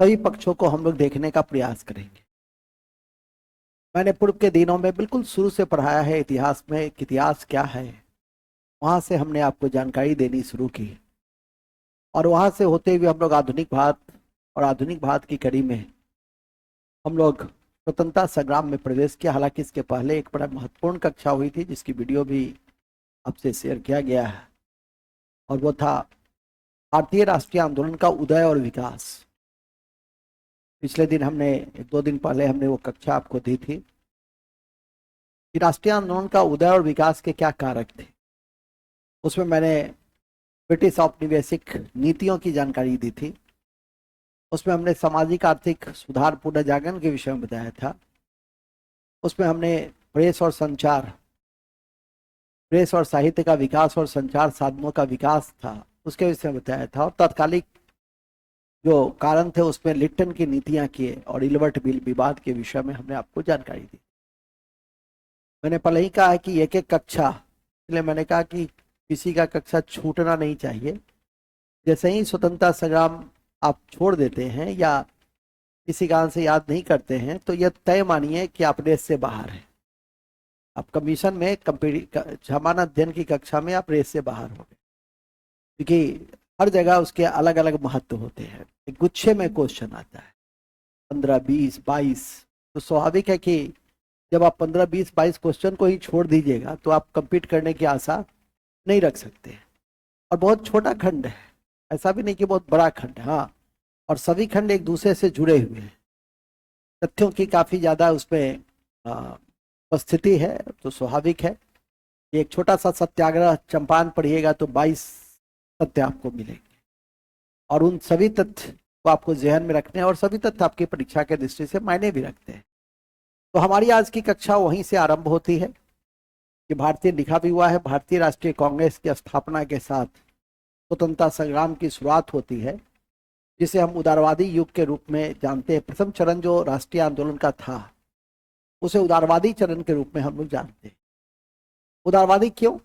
सभी पक्षों को हम लोग देखने का प्रयास करेंगे। मैंने पूर्व के दिनों में बिल्कुल शुरू से पढ़ाया है इतिहास में कि इतिहास क्या है, वहां से हमने आपको जानकारी देनी शुरू की और वहां से होते हुए हम लोग आधुनिक भारत और आधुनिक भारत की कड़ी में हम लोग स्वतंत्रता संग्राम में प्रवेश किया। हालांकि इसके पहले एक बड़ा महत्वपूर्ण कक्षा हुई थी जिसकी वीडियो भी आपसे शेयर किया गया है और वो था भारतीय राष्ट्रीय आंदोलन का उदय और विकास। पिछले दिन हमने एक दो दिन पहले हमने वो कक्षा आपको दी थी कि राष्ट्रीय आंदोलन का उदय और विकास के क्या कारक थे। उसमें मैंने ब्रिटिश औपनिवेशिक नीतियों की जानकारी दी थी। उसमें हमने सामाजिक आर्थिक सुधार पुनर्जागरण के विषय में बताया था। उसमें हमने प्रेस और संचार, प्रेस और साहित्य का विकास और संचार साधनों का विकास था उसके विषय में बताया था। और तत्कालिक जो कारण थे उसमें लिप्टन की नीतियां किए और इलवर्ट बिल विवाद के विषय में हमने आपको जानकारी दी। मैंने पहले ही कहा है कि एक एक कक्षा, इसलिए मैंने कहा कि किसी का कक्षा छूटना नहीं चाहिए। जैसे ही स्वतंत्रता संग्राम आप छोड़ देते हैं या किसी कारण से याद नहीं करते हैं तो यह तय मानिए कि आप रेस से बाहर हैं। आप कमीशन में सामान्य अध्ययन की कक्षा में आप रेस से बाहर हो गए, क्योंकि हर जगह उसके अलग अलग महत्व होते हैं। एक गुच्छे में क्वेश्चन आता है 15, 20, 22, तो स्वाभाविक है कि जब आप 15, 20, 22 क्वेश्चन को ही छोड़ दीजिएगा तो आप compete करने की आशा नहीं रख सकते। और बहुत छोटा खंड है, ऐसा भी नहीं कि बहुत बड़ा खंड है। हाँ, और सभी खंड एक दूसरे से जुड़े हुए हैं, तथ्यों की काफी ज्यादा उसमें उपस्थिति है। तो स्वाभाविक है कि एक छोटा सा सत्याग्रह चंपारण पढ़िएगा तो 22 तथ्य आपको मिलेंगे और उन सभी तथ्य को आपको जहन में रखने हैं और सभी तथ्य आपकी परीक्षा के दृष्टि से मायने भी रखते हैं। तो हमारी आज की कक्षा वहीं से आरंभ होती है कि भारतीय लिखा भी हुआ है, भारतीय राष्ट्रीय कांग्रेस की स्थापना के साथ स्वतंत्रता संग्राम की शुरुआत होती है, जिसे हम उदारवादी युग के रूप में जानते हैं। प्रथम चरण जो राष्ट्रीय आंदोलन का था उसे उदारवादी चरण के रूप में हम लोग जानते हैं। उदारवादी क्यों?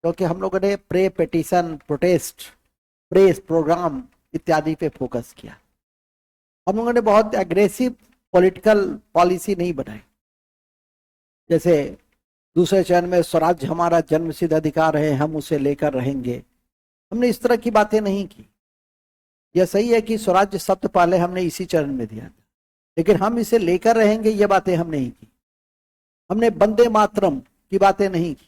क्योंकि हम लोगों ने pray petition, protest, press, program इत्यादि पे फोकस किया। हम लोगों ने बहुत एग्रेसिव पॉलिटिकल पॉलिसी नहीं बनाई। जैसे दूसरे चरण में स्वराज्य हमारा जन्मसिद्ध अधिकार है, हम उसे लेकर रहेंगे, हमने इस तरह की बातें नहीं की। यह सही है कि स्वराज्य शब्द पहले हमने इसी चरण में दिया था, लेकिन हम इसे लेकर रहेंगे ये बातें हम नहीं की। हमने वंदे मातरम की बातें नहीं की,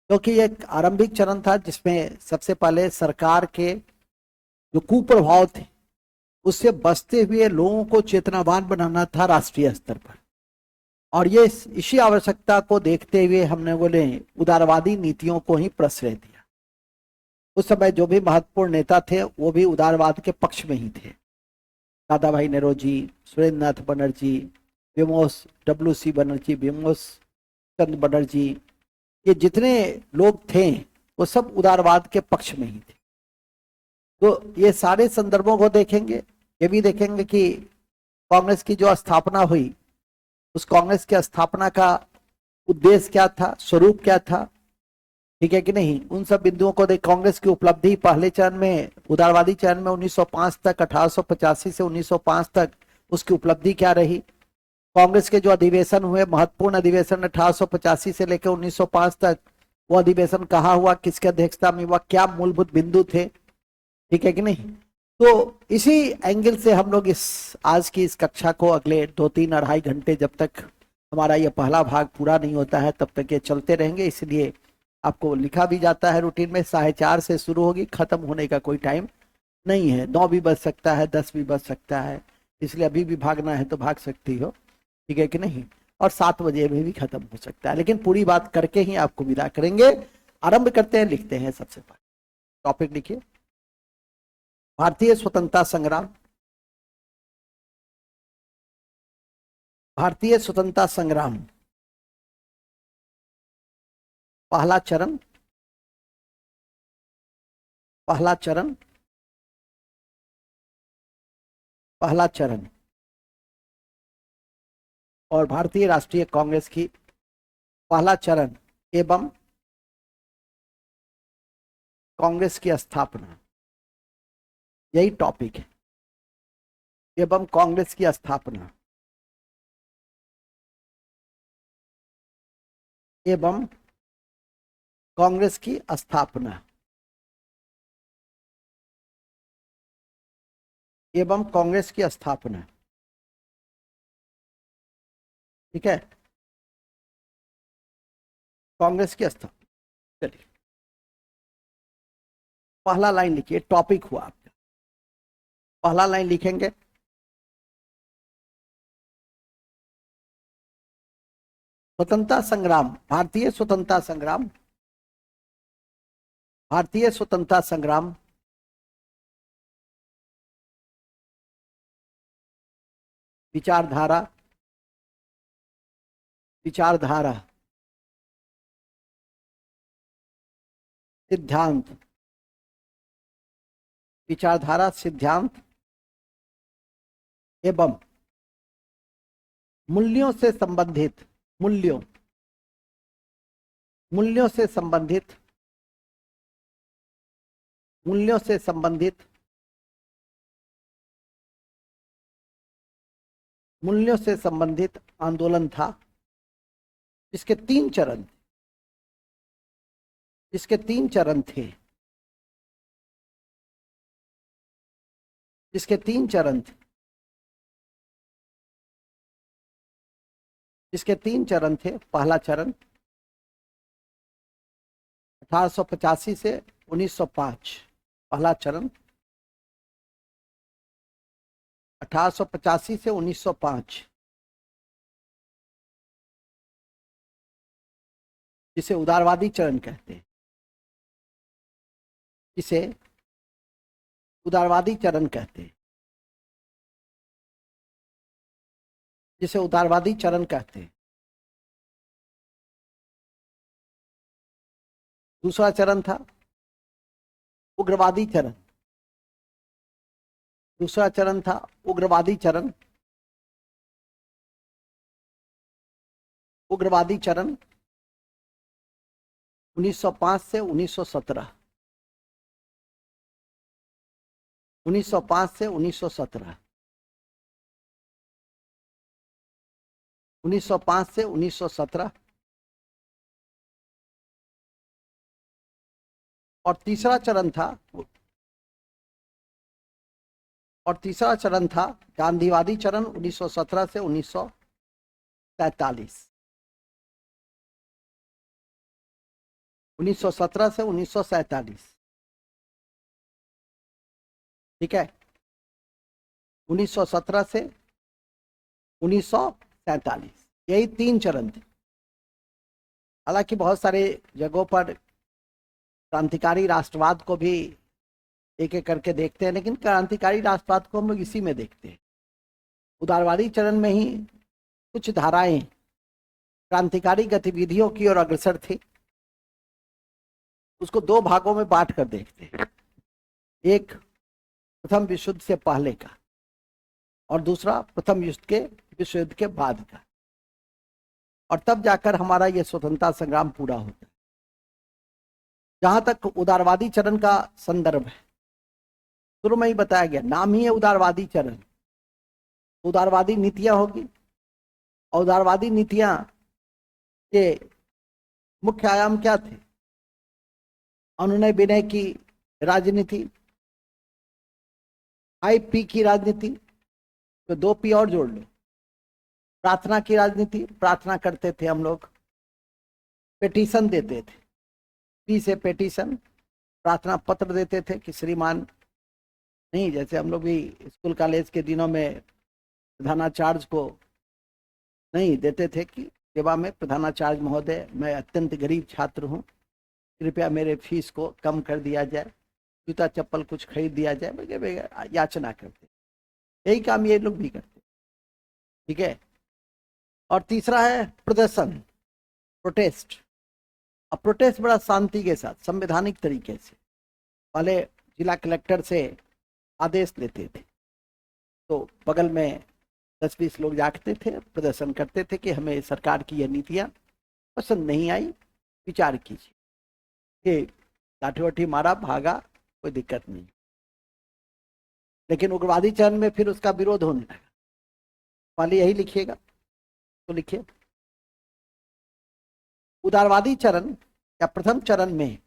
क्योंकि एक आरंभिक चरण था जिसमें सबसे पहले सरकार के जो कुप्रभाव थे उससे बचते हुए लोगों को चेतनावान बनाना था राष्ट्रीय स्तर पर। और ये इसी आवश्यकता को देखते हुए हमने बोले उदारवादी नीतियों को ही प्रश्रय दिया। उस समय जो भी महत्वपूर्ण नेता थे वो भी उदारवाद के पक्ष में ही थे। दादा भाई नौरोजी, सुरेंद्र नाथ बनर्जी, बिमोस WC बनर्जी, बिमोस चंद्र बनर्जी, ये जितने लोग थे वो सब उदारवाद के पक्ष में ही थे। तो ये सारे संदर्भों को देखेंगे, ये भी देखेंगे कि कांग्रेस की जो स्थापना हुई उस कांग्रेस की स्थापना का उद्देश्य क्या था, स्वरूप क्या था, ठीक है कि नहीं। उन सब बिंदुओं को देख कांग्रेस की उपलब्धि पहले चरण में, उदारवादी चरण में 1905 तक, 1885 से 1905 तक उसकी उपलब्धि क्या रही। कांग्रेस के जो अधिवेशन हुए, महत्वपूर्ण अधिवेशन 1885 से लेकर 1905 तक, वो अधिवेशन कहाँ हुआ, किसके अध्यक्षता में हुआ, क्या मूलभूत बिंदु थे, ठीक है कि नहीं। तो इसी एंगल से हम लोग इस आज की इस कक्षा को अगले 2-3-2.5 घंटे, जब तक हमारा ये पहला भाग पूरा नहीं होता है तब तक ये चलते रहेंगे। इसलिए आपको लिखा भी जाता है रूटीन में 4:30 से शुरू होगी, खत्म होने का कोई टाइम नहीं है। 9 भी बज सकता है, 10 भी बज सकता है, इसलिए अभी भी भागना है तो भाग सकती हो, ठीक है कि नहीं। और 7 बजे में भी खत्म हो सकता है, लेकिन पूरी बात करके ही आपको विदा करेंगे। आरंभ करते हैं, लिखते हैं। सबसे पहले टॉपिक लिखिए, भारतीय स्वतंत्रता संग्राम। भारतीय स्वतंत्रता संग्राम पहला चरण, पहला चरण, पहला चरण और भारतीय राष्ट्रीय कांग्रेस की पहला चरण एवं कांग्रेस की स्थापना, यही टॉपिक है। एवं कांग्रेस की स्थापना एवं कांग्रेस की स्थापना एवं कांग्रेस की स्थापना। ठीक है, कांग्रेस की स्थापना। चलिए पहला लाइन लिखिए, टॉपिक हुआ आपका। पहला लाइन लिखेंगे, स्वतंत्रता संग्राम, भारतीय स्वतंत्रता संग्राम, भारतीय स्वतंत्रता संग्राम विचारधारा, विचारधारा, सिद्धांत, विचारधारा, सिद्धांत एवं मूल्यों से संबंधित, मूल्यों, मूल्यों से संबंधित, मूल्यों से संबंधित, मूल्यों से संबंधित आंदोलन था, जिसके 3 चरण, जिसके 3 चरण थे, जिसके 3 चरण थे, जिसके 3 चरण थे। पहला चरण 1885 से 1905, पहला चरण 1885 से 1905, जिसे उदारवादी चरण कहते हैं, जिसे उदारवादी चरण कहते हैं, जिसे उदारवादी चरण कहते हैं। दूसरा चरण था उग्रवादी चरण, दूसरा चरण था उग्रवादी चरण, उग्रवादी चरण 1905 से 1917, 1905 से 1917, 1905 से 1917। और तीसरा चरण था, और तीसरा चरण था गांधीवादी चरण 1917 से 1947, 1917 से 1947। ठीक है, 1917 से 1947, यही 3 चरण थे। हालांकि बहुत सारे जगहों पर क्रांतिकारी राष्ट्रवाद को भी एक एक करके देखते हैं, लेकिन क्रांतिकारी राष्ट्रवाद को हम लोग इसी में देखते हैं। उदारवादी चरण में ही कुछ धाराएं क्रांतिकारी गतिविधियों की ओर अग्रसर थी। उसको 2 भागों में बांट कर देखते हैं, एक प्रथम विश्व युद्ध से पहले का, और दूसरा प्रथम विश्व युद्ध के बाद का। और तब जाकर हमारा यह स्वतंत्रता संग्राम पूरा होता है। जहां तक उदारवादी चरण का संदर्भ है, शुरू में ही बताया गया, नाम ही है उदारवादी चरण। उदारवादी नीतियां होगी, और उदारवादी नीतियां के मुख्य आयाम क्या थे? अनुनय विनय की राजनीति, IP की राजनीति, तो 2 P और जोड़ लो, प्रार्थना की राजनीति, प्रार्थना करते थे हम लोग, पेटिशन देते थे, P से पेटिशन, प्रार्थना पत्र देते थे कि श्रीमान, नहीं जैसे हम लोग भी स्कूल कॉलेज के दिनों में प्रधानाचार्य को नहीं देते थे कि सेवा में, प्रधानाचार्य महोदय मैं अत्यंत गरीब छात्र हूँ, कृपया मेरे फीस को कम कर दिया जाए, जूता चप्पल कुछ खरीद दिया जाए, याचना करते। यही काम ये लोग भी करते। ठीक है, और तीसरा है प्रदर्शन, प्रोटेस्ट। अब प्रोटेस्ट बड़ा शांति के साथ संवैधानिक तरीके से, पहले जिला कलेक्टर से आदेश लेते थे, तो बगल में 10-20 लोग जागते थे, प्रदर्शन करते थे कि हमें सरकार की यह नीतियां पसंद नहीं आई, विचार कीजिए। कि लाठी वाठी मारा, भागा, कोई दिक्कत नहीं। लेकिन उग्रवादी चरण में फिर उसका विरोध होने लगा। पहले यही लिखिएगा, तो लिखिए उदारवादी चरण या प्रथम चरण में,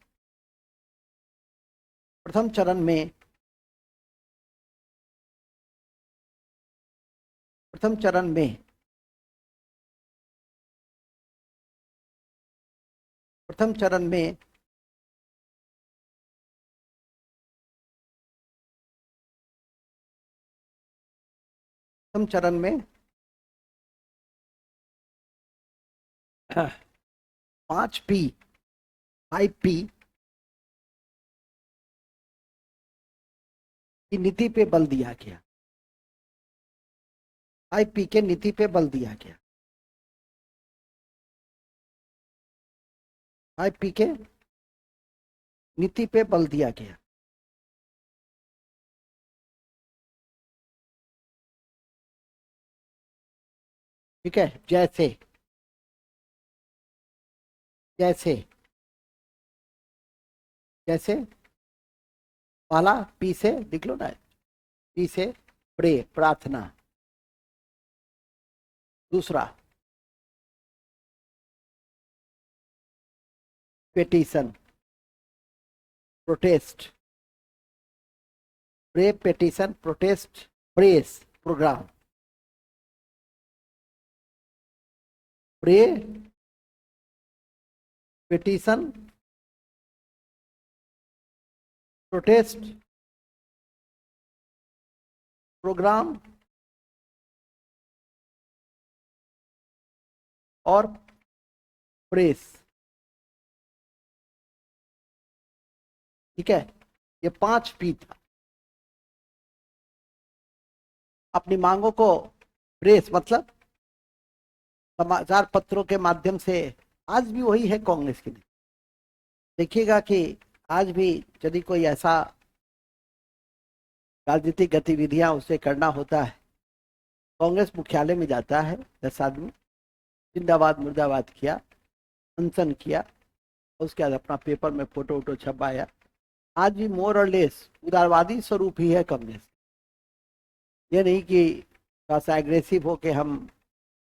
प्रथम चरण में, प्रथम चरण में, प्रथम चरण में प्रथम चरण में 5P 5P की नीति पे बल दिया गया। 5P के नीति पे बल दिया गया। 5P के नीति पे बल दिया गया। ठीक है, जैसे जैसे जैसे पहला पी से लिख लो ना, पी से प्रे प्रार्थना, दूसरा petition protest, pray petition protest press program, pray petition protest program और प्रेस। ठीक है, ये 5P था। अपनी मांगों को प्रेस मतलब समाचार पत्रों के माध्यम से, आज भी वही है कांग्रेस के लिए। देखिएगा कि आज भी यदि कोई ऐसा राजनीतिक गतिविधियां उसे करना होता है, कांग्रेस मुख्यालय में जाता है, 10 आदमी जिंदाबाद मुर्दाबाद किया, अनशन किया, उसके बाद अपना पेपर में फोटो वोटो छपाया। आज भी मोर और लेस उदारवादी स्वरूप ही है कांग्रेस। ये नहीं कि थोड़ा सा एग्रेसिव हो के हम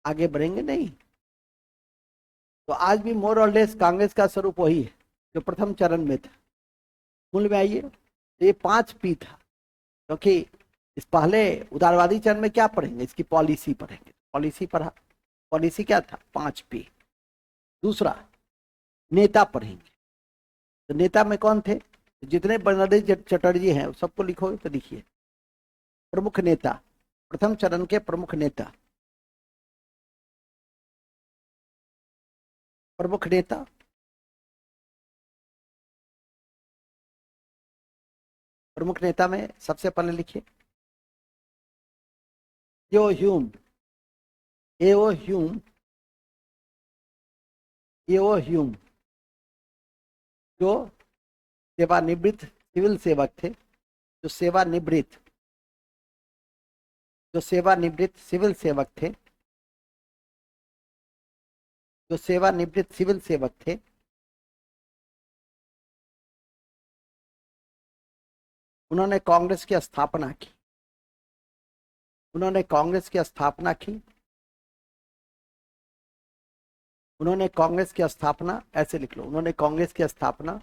आगे बढ़ेंगे, नहीं। तो आज भी मोर और लेस कांग्रेस का स्वरूप वही है जो प्रथम चरण में था। मूल में आइए, तो ये 5P था, क्योंकि इस पहले उदारवादी चरण में क्या पढ़ेंगे, इसकी पॉलिसी पढ़ेंगे। पॉलिसी पढ़ा, पॉलिसी क्या था, 5P। दूसरा नेता पढ़ेंगे, तो नेता में कौन थे, जितने बनर्जी चटर्जी हैं सबको लिखोगे तो लिखिए प्रमुख नेता, प्रथम चरण के प्रमुख नेता, प्रमुख नेता, प्रमुख नेता में सबसे पहले लिखिए यो ह्यूम, एओ ह्यूम, एओ ह्यूम, जो सेवानिवृत्त सिविल सेवक थे, जो सेवानिवृत्त, जो सेवानिवृत्त सिविल सेवक थे, जो सेवानिवृत्त सिविल सेवक थे, उन्होंने कांग्रेस की स्थापना की। उन्होंने कांग्रेस की स्थापना की। उन्होंने कांग्रेस की स्थापना, ऐसे लिख लो, उन्होंने कांग्रेस की स्थापना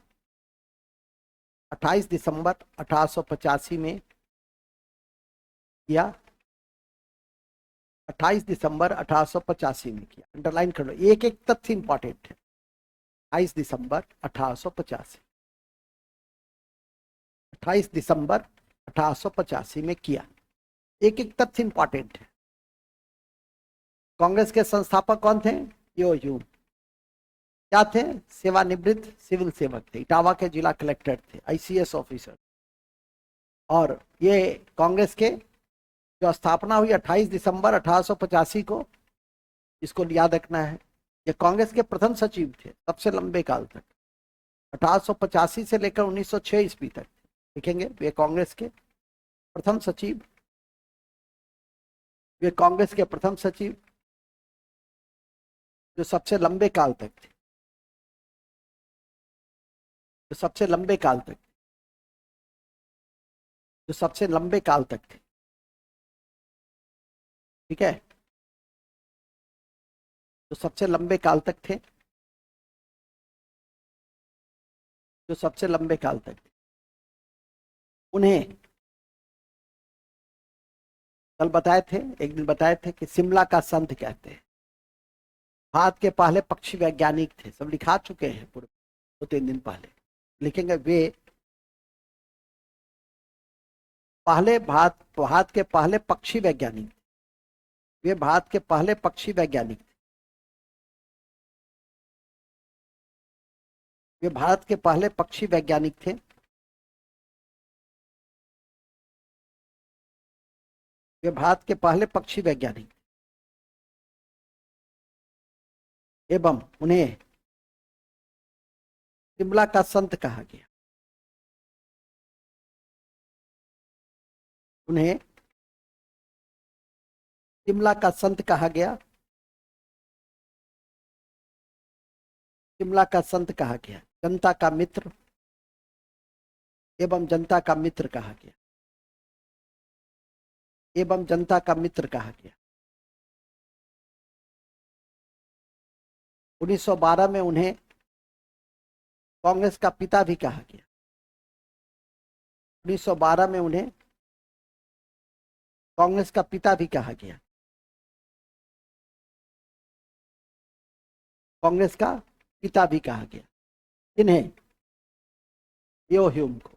28 दिसंबर 1885 में किया। 28 दिसंबर 1885 में किया, अंडरलाइन कर लो, एक एक तथ्य इंपॉर्टेंट है। 28 दिसंबर 1885, 28 दिसंबर 1885 में किया, एक एक तथ्य इंपॉर्टेंट है। कांग्रेस के संस्थापक कौन थे, यो ह्यूम। क्या थे, सेवानिवृत्त सिविल सेवक थे, इटावा के जिला कलेक्टर थे, आईसीएस ऑफिसर। और ये कांग्रेस के जो स्थापना हुई 28 दिसंबर 1885 को, इसको याद रखना है। ये कांग्रेस के प्रथम सचिव थे सबसे लंबे काल तक, 1885 से लेकर 1906 ईस्वी तक। लिखेंगे वे कांग्रेस के प्रथम सचिव, वे कांग्रेस के प्रथम सचिव जो सबसे लंबे काल तक थे, जो सबसे लंबे काल तक। जो सबसे लंबे काल तक थे, ठीक है, जो सबसे लंबे काल तक थे, जो सबसे लंबे काल तक थे, उन्हें कल बताए थे, एक दिन बताए थे कि शिमला का संत कहते हैं। भारत के पहले पक्षी वैज्ञानिक थे, सब लिखा चुके हैं पूरे 2-3 दिन पहले लिखेंगे। वे पहले भारत के पहले पक्षी वैज्ञानिक, वे भारत के पहले पक्षी वैज्ञानिक थे, वे भारत के पहले पक्षी वैज्ञानिक थे, वे भारत के पहले पक्षी वैज्ञानिक एवं उन्हें शिमला का संत कहा गया। उन्हें शिमला का संत कहा गया, शिमला का संत कहा गया, जनता का मित्र एवं जनता का मित्र कहा गया, एवं जनता का मित्र कहा गया। 1912 में उन्हें कांग्रेस का पिता भी कहा गया। 1912 में उन्हें कांग्रेस का पिता भी कहा गया, कांग्रेस का पिता भी कहा गया। इन्हें यो ह्यूम को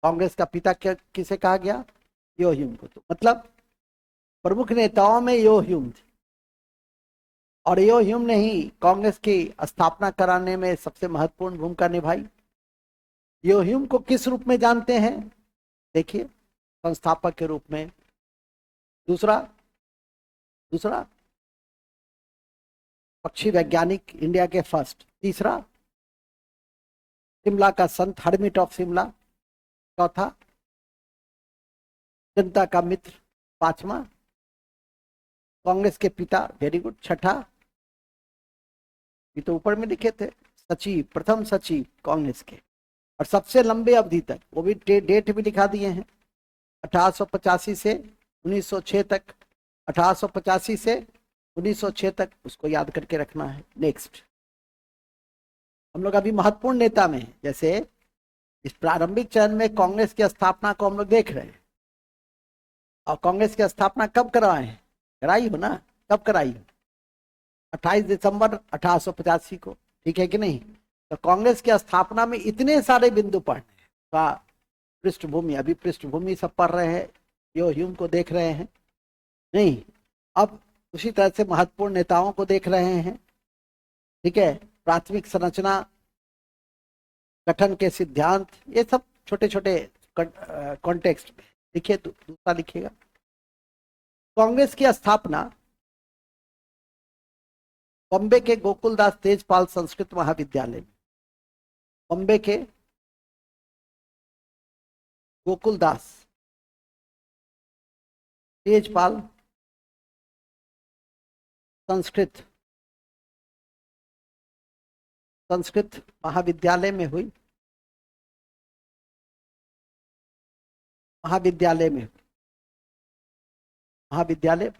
कांग्रेस का पिता किसे कहा गया? यो ह्यूम को। तो मतलब प्रमुख नेताओं में यो ह्यूम थे, और यो ह्यूम ने ही कांग्रेस की स्थापना कराने में सबसे महत्वपूर्ण भूमिका निभाई। यो ह्यूम को किस रूप में जानते हैं? देखिए, संस्थापक के रूप में। दूसरा पक्षी वैज्ञानिक इंडिया के फर्स्ट। तीसरा, शिमला का संत, हर्मिट ऑफ शिमला। चौथा, जनता का मित्र। पांचवा, कांग्रेस के पिता। Very good. छठा, ये तो ऊपर में लिखे थे, सचिव, प्रथम सचिव कांग्रेस के, और सबसे लंबे अवधि तक, वो भी डेट भी लिखा दिए हैं, 1885 से 1906 तक। 1885 से 1906 तक, उसको याद करके रखना है। नेक्स्ट, हम लोग अभी महत्वपूर्ण नेता में, जैसे इस प्रारंभिक चरण में कांग्रेस की स्थापना को हम लोग देख रहे हैं, और कांग्रेस की स्थापना कब करवाए हैं? कराई हो ना? कब कराई हो? 28 दिसंबर 1885 को, ठीक है कि नहीं? तो कांग्रेस की स्थापना में इतने सारे बिंदु पढ़ने का पृष्ठभूमि, अभी पृष्ठभूमि सब पढ़ रहे हैं, यो ह्यूम को देख रहे हैं नहीं, अब उसी तरह से महत्वपूर्ण नेताओं को देख रहे हैं, ठीक है। प्राथमिक संरचना, गठन के सिद्धांत, ये सब छोटे छोटे कॉन्टेक्स्ट में लिखिए। दूसरा लिखिएगा, कांग्रेस की स्थापना बॉम्बे के गोकुलदास तेजपाल संस्कृत महाविद्यालय में, बॉम्बे के गोकुलदास तेजपाल संस्कृत महाविद्यालय में हुई। महाविद्यालय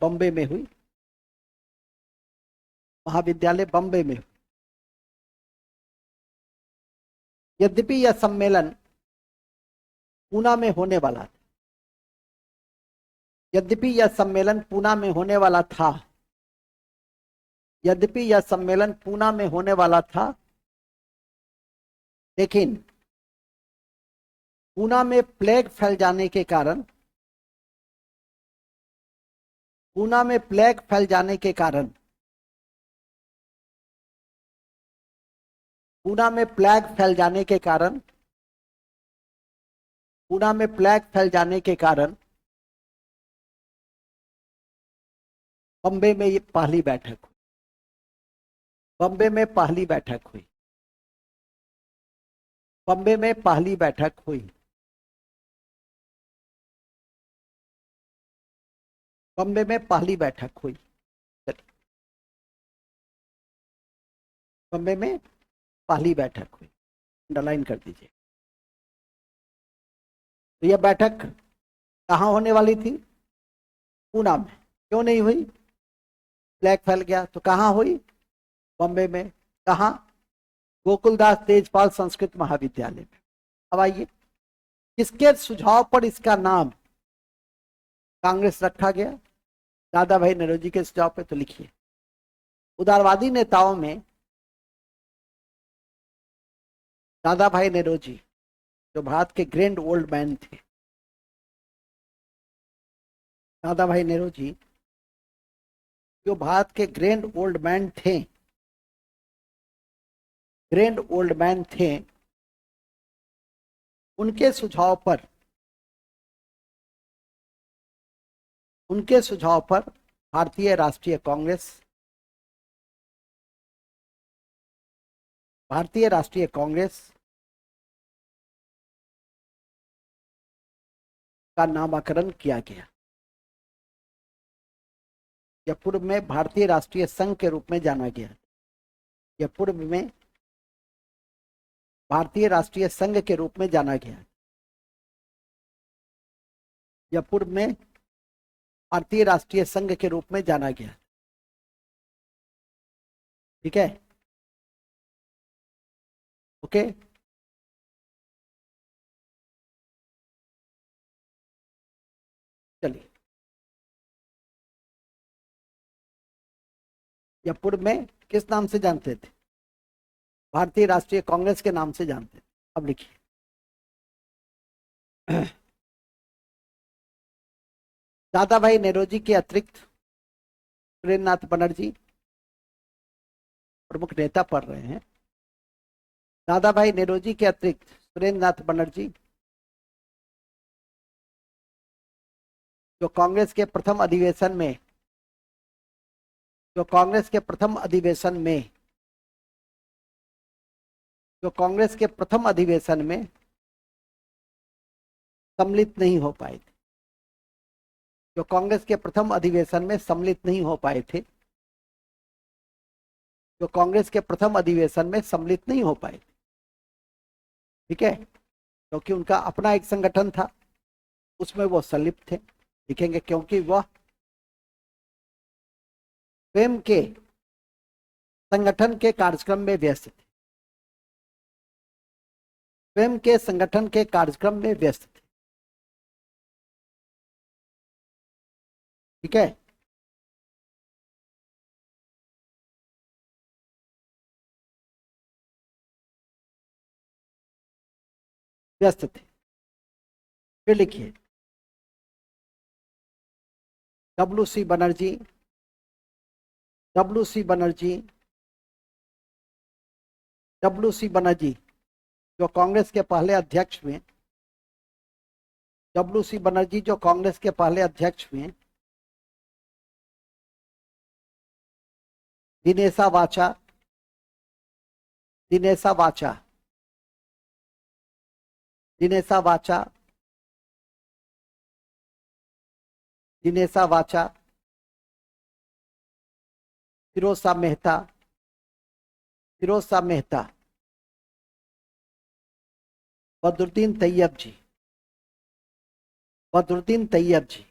बॉम्बे में हुई। महाविद्यालय बॉम्बे में। यद्यपि यह सम्मेलन पूना में होने वाला था, यद्यपि यह सम्मेलन पूना में होने वाला था, यद्यपि यह सम्मेलन पूना में होने वाला था, लेकिन पूना में प्लेग फैल जाने के कारण, पूना में प्लेग फैल जाने के कारण, पूना में प्लेग फैल जाने के कारण, पूना में प्लेग फैल जाने के कारण बॉम्बे में ये पहली बैठक हुई। बॉम्बे में पहली बैठक हुई। बॉम्बे में पहली बैठक हुई। बॉम्बे में पहली बैठक हुई। बॉम्बे में पहली बैठक हुई, अंडरलाइन कर दीजिए। तो यह बैठक कहाँ होने वाली थी? पूना में। क्यों नहीं हुई? फ्लैग फैल गया। तो कहाँ हुई? बॉम्बे में। कहाँ? गोकुलदास तेजपाल संस्कृत महाविद्यालय में। अब आइए, किसके सुझाव पर इसका नाम कांग्रेस रखा गया? दादा भाई नौरोजी के सुझाव पे। तो लिखिए, उदारवादी नेताओं में दादा भाई नौरोजी, जो भारत के ग्रैंड ओल्ड मैन थे, दादा भाई नौरोजी जो भारत के ग्रैंड ओल्ड मैन थे, ग्रैंड ओल्ड मैन थे, उनके सुझाव पर, उनके सुझाव पर भारतीय राष्ट्रीय कांग्रेस, भारतीय राष्ट्रीय कांग्रेस का नामकरण किया गया। यह पूर्व में भारतीय राष्ट्रीय संघ के रूप में जाना गया। यह पूर्व में भारतीय राष्ट्रीय संघ के रूप में जाना गया। यह पूर्व में भारतीय राष्ट्रीय संघ के रूप में जाना गया। ठीक है, ओके। चलिए, यह पूर्व में किस नाम से जानते थे? भारतीय राष्ट्रीय कांग्रेस के नाम से जानते थे। अब लिखिए, दादा भाई नौरोजी के अतिरिक्त सुरेंद्रनाथ बनर्जी प्रमुख नेता पढ़ रहे हैं। दादा भाई नौरोजी के अतिरिक्त सुरेंद्रनाथ बनर्जी, जो कांग्रेस के प्रथम अधिवेशन में, जो कांग्रेस के प्रथम अधिवेशन में, जो कांग्रेस के प्रथम अधिवेशन में सम्मिलित नहीं हो पाए थे, जो कांग्रेस के प्रथम अधिवेशन में सम्मिलित नहीं हो पाए थे, जो कांग्रेस के प्रथम अधिवेशन में सम्मिलित नहीं हो पाए थे। ठीक है, क्योंकि उनका अपना एक संगठन था, उसमें वो संलिप्त थे। लिखेंगे क्योंकि वह स्वयं के संगठन के कार्यक्रम में व्यस्त थे, स्वयं के संगठन के कार्यक्रम में व्यस्त थे। ठीक है, व्यस्त थे। फिर लिखिए, डब्ल्यू.सी. बनर्जी, डब्ल्यू.सी. बनर्जी, डब्ल्यू.सी. बनर्जी जो कांग्रेस के पहले अध्यक्ष हुए, डब्ल्यू.सी. बनर्जी जो कांग्रेस के पहले अध्यक्ष हुए, दिनेशा वाचा, दिनेशा वाचा, दिनेशा वाचा, दिनेशा वाचा, फिरोज शाह मेहता, फिरोज शाह मेहता, बदरुद्दीन तैयब जी, बदरुद्दीन तैयब जी,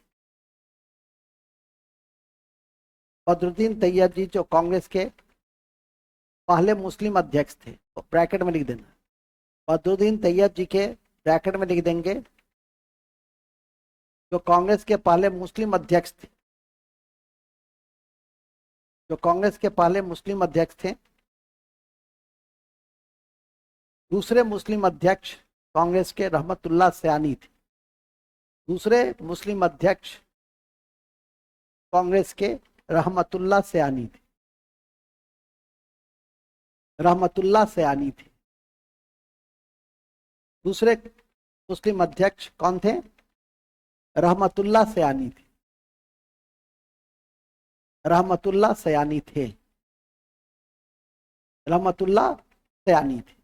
बदरुद्दीन तैयब जी जो कांग्रेस के पहले मुस्लिम अध्यक्ष थे, तो ब्रैकेट में लिख देना, बदरुद्दीन तैयब जी के ब्रैकेट में लिख देंगे, जो कांग्रेस के पहले मुस्लिम अध्यक्ष थे, जो कांग्रेस के पहले मुस्लिम अध्यक्ष थे। दूसरे मुस्लिम अध्यक्ष कांग्रेस के रहमतुल्लाह सयानी थे, दूसरे मुस्लिम अध्यक्ष कांग्रेस के रहमतुल्लाह सयानी थे, रहमतुल्लाह सयानी थे। दूसरे मुस्लिम अध्यक्ष कौन थे? रहमतुल्लाह सयानी थे, रहमतुल्लाह सयानी थे, रहमतुल्लाह सयानी थे।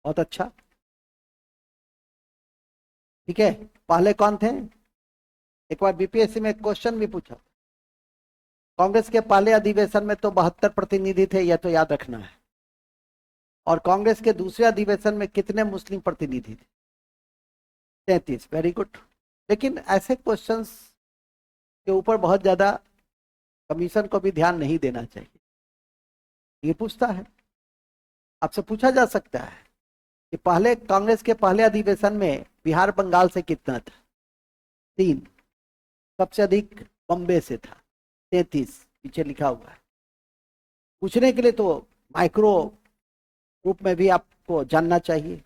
बहुत अच्छा। ठीक है, पहले कौन थे? एक बार बीपीएससी में क्वेश्चन भी पूछा, कांग्रेस के पहले अधिवेशन में तो 72 प्रतिनिधि थे, यह तो याद रखना है। और कांग्रेस के दूसरे अधिवेशन में कितने मुस्लिम प्रतिनिधि थे? 33, वेरी गुड। लेकिन ऐसे क्वेश्चंस के ऊपर बहुत ज्यादा कमीशन को भी ध्यान नहीं देना चाहिए। ये पूछता है, आपसे पूछा जा सकता है कि पहले कांग्रेस के पहले अधिवेशन में बिहार बंगाल से कितना था? 3। सबसे अधिक बॉम्बे से था, 33 पीछे लिखा हुआ है। पूछने के लिए तो माइक्रो रूप में भी आपको जानना चाहिए,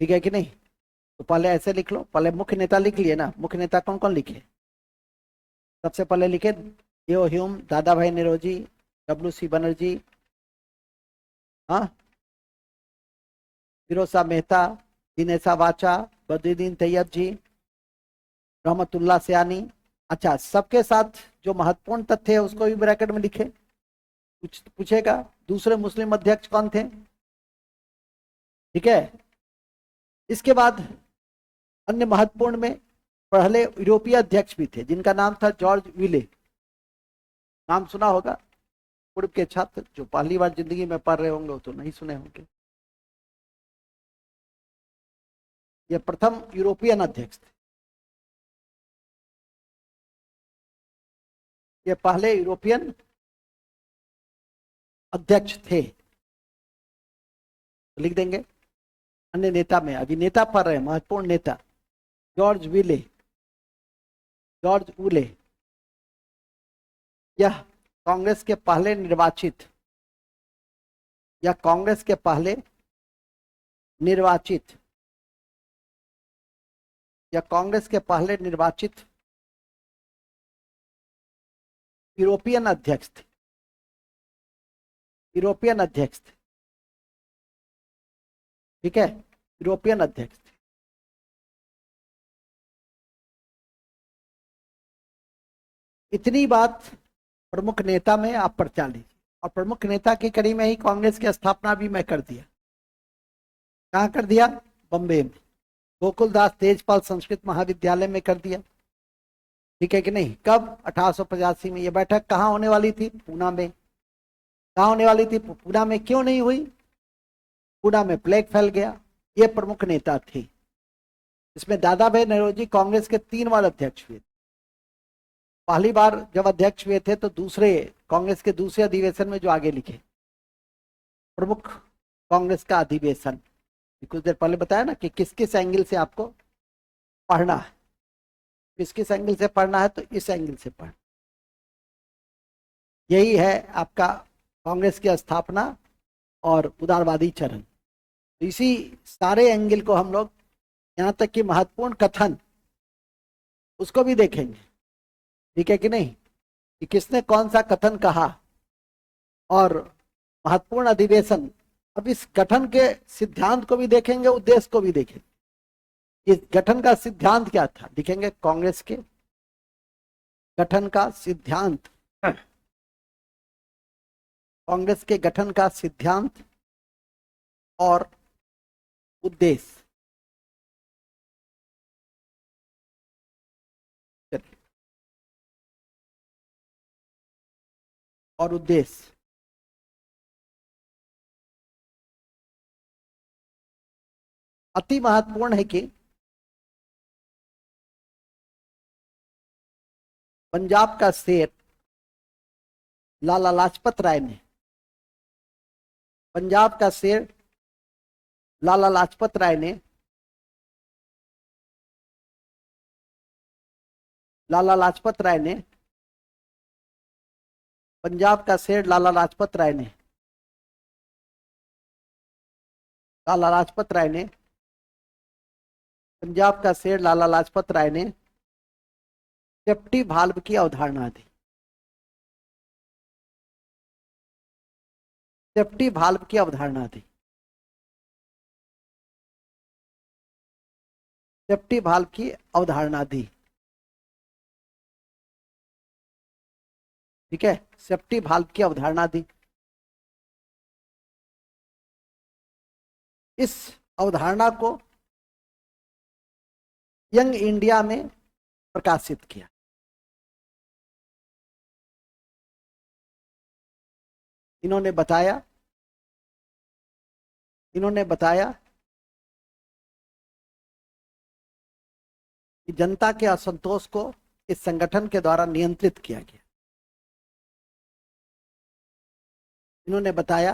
ठीक है कि नहीं? तो पहले ऐसे लिख लो, पहले मुख्य नेता लिख लिए ना। मुख्य नेता कौन कौन लिखे? सबसे पहले लिखे एओ ह्यूम, दादा भाई नौरोजी, डब्ल्यू सी बनर्जी, हाँ, फिरोज शाह मेहता, दिनेशा वाचा, बद्रुद्दीन तैयब जी, रहमतुल्लाह सयानी। अच्छा, सबके साथ जो महत्वपूर्ण तथ्य है उसको भी ब्रैकेट में लिखे। पूछेगा दूसरे मुस्लिम अध्यक्ष कौन थे, ठीक है। इसके बाद अन्य महत्वपूर्ण में पहले यूरोपीय अध्यक्ष भी थे जिनका नाम था जॉर्ज विले। नाम सुना होगा, पूर्व के छात्र जो पहली बार जिंदगी में पढ़ रहे होंगे वो तो नहीं सुने होंगे। ये प्रथम यूरोपियन अध्यक्ष थे, ये पहले यूरोपियन अध्यक्ष थे। तो लिख देंगे अन्य नेता में, अभी नेता पढ़ रहे हैं, महत्वपूर्ण नेता जॉर्ज विले, जॉर्ज विले। यह कांग्रेस के पहले निर्वाचित, या कांग्रेस के पहले निर्वाचित, या कांग्रेस के पहले निर्वाचित यूरोपियन अध्यक्ष थे, यूरोपियन अध्यक्ष थे, ठीक है, यूरोपियन अध्यक्ष थे। इतनी बात प्रमुख नेता में आप पर्चा लीजिए। और प्रमुख नेता की कड़ी में ही कांग्रेस की स्थापना भी मैं कर दिया। कहाँ कर दिया? बम्बे में, गोकुलदास तेजपाल संस्कृत महाविद्यालय में कर दिया, ठीक है कि नहीं? कब? 1885 में। यह बैठक कहाँ होने वाली थी? पूना में। कहाँ होने वाली थी? पूना में। क्यों नहीं हुई? पूना में प्लेग फैल गया। ये प्रमुख नेता थे। इसमें दादा भाई नौरोजी कांग्रेस के 3 बार अध्यक्ष हुए। पहली बार जब अध्यक्ष हुए थे तो दूसरे कांग्रेस के दूसरे अधिवेशन में, जो आगे लिखे, प्रमुख कांग्रेस का अधिवेशन। कुछ देर पहले बताया ना कि किस किस एंगल से आपको पढ़ना है, किस किस एंगल से पढ़ना है, तो इस एंगल से पढ़। यही है आपका कांग्रेस की स्थापना और उदारवादी चरण। तो इसी सारे एंगल को हम लोग, यहाँ तक कि महत्वपूर्ण कथन, उसको भी देखेंगे, ठीक है कि नहीं, कि किसने कौन सा कथन कहा। और महत्वपूर्ण अधिवेशन, अब इस गठन के सिद्धांत को भी देखेंगे, उद्देश्य को भी देखेंगे। इस गठन का सिद्धांत क्या था, लिखेंगे कांग्रेस के गठन का सिद्धांत, कांग्रेस के गठन का सिद्धांत और उद्देश्य। और उद्देश्य अति महत्वपूर्ण है कि पंजाब का शेर लाला लाजपत राय ने, पंजाब का शेर लाला लाजपत राय ने, लाला लाजपत राय ने, पंजाब का शेर लाला लाजपत राय ने, लाला लाजपत राय ने, पंजाब का शेर लाला लाजपत राय ने सेफ्टी भाल्व की अवधारणा दी। सेफ्टी भाल्व की अवधारणा दी। सेफ्टी भाल्व की अवधारणा दी, ठीक है, सेफ्टी भाल्व की अवधारणा दी। इस अवधारणा को यंग इंडिया में प्रकाशित किया। इन्होंने बताया, इन्होंने बताया कि जनता के असंतोष को इस संगठन के द्वारा नियंत्रित किया गया। इन्होंने बताया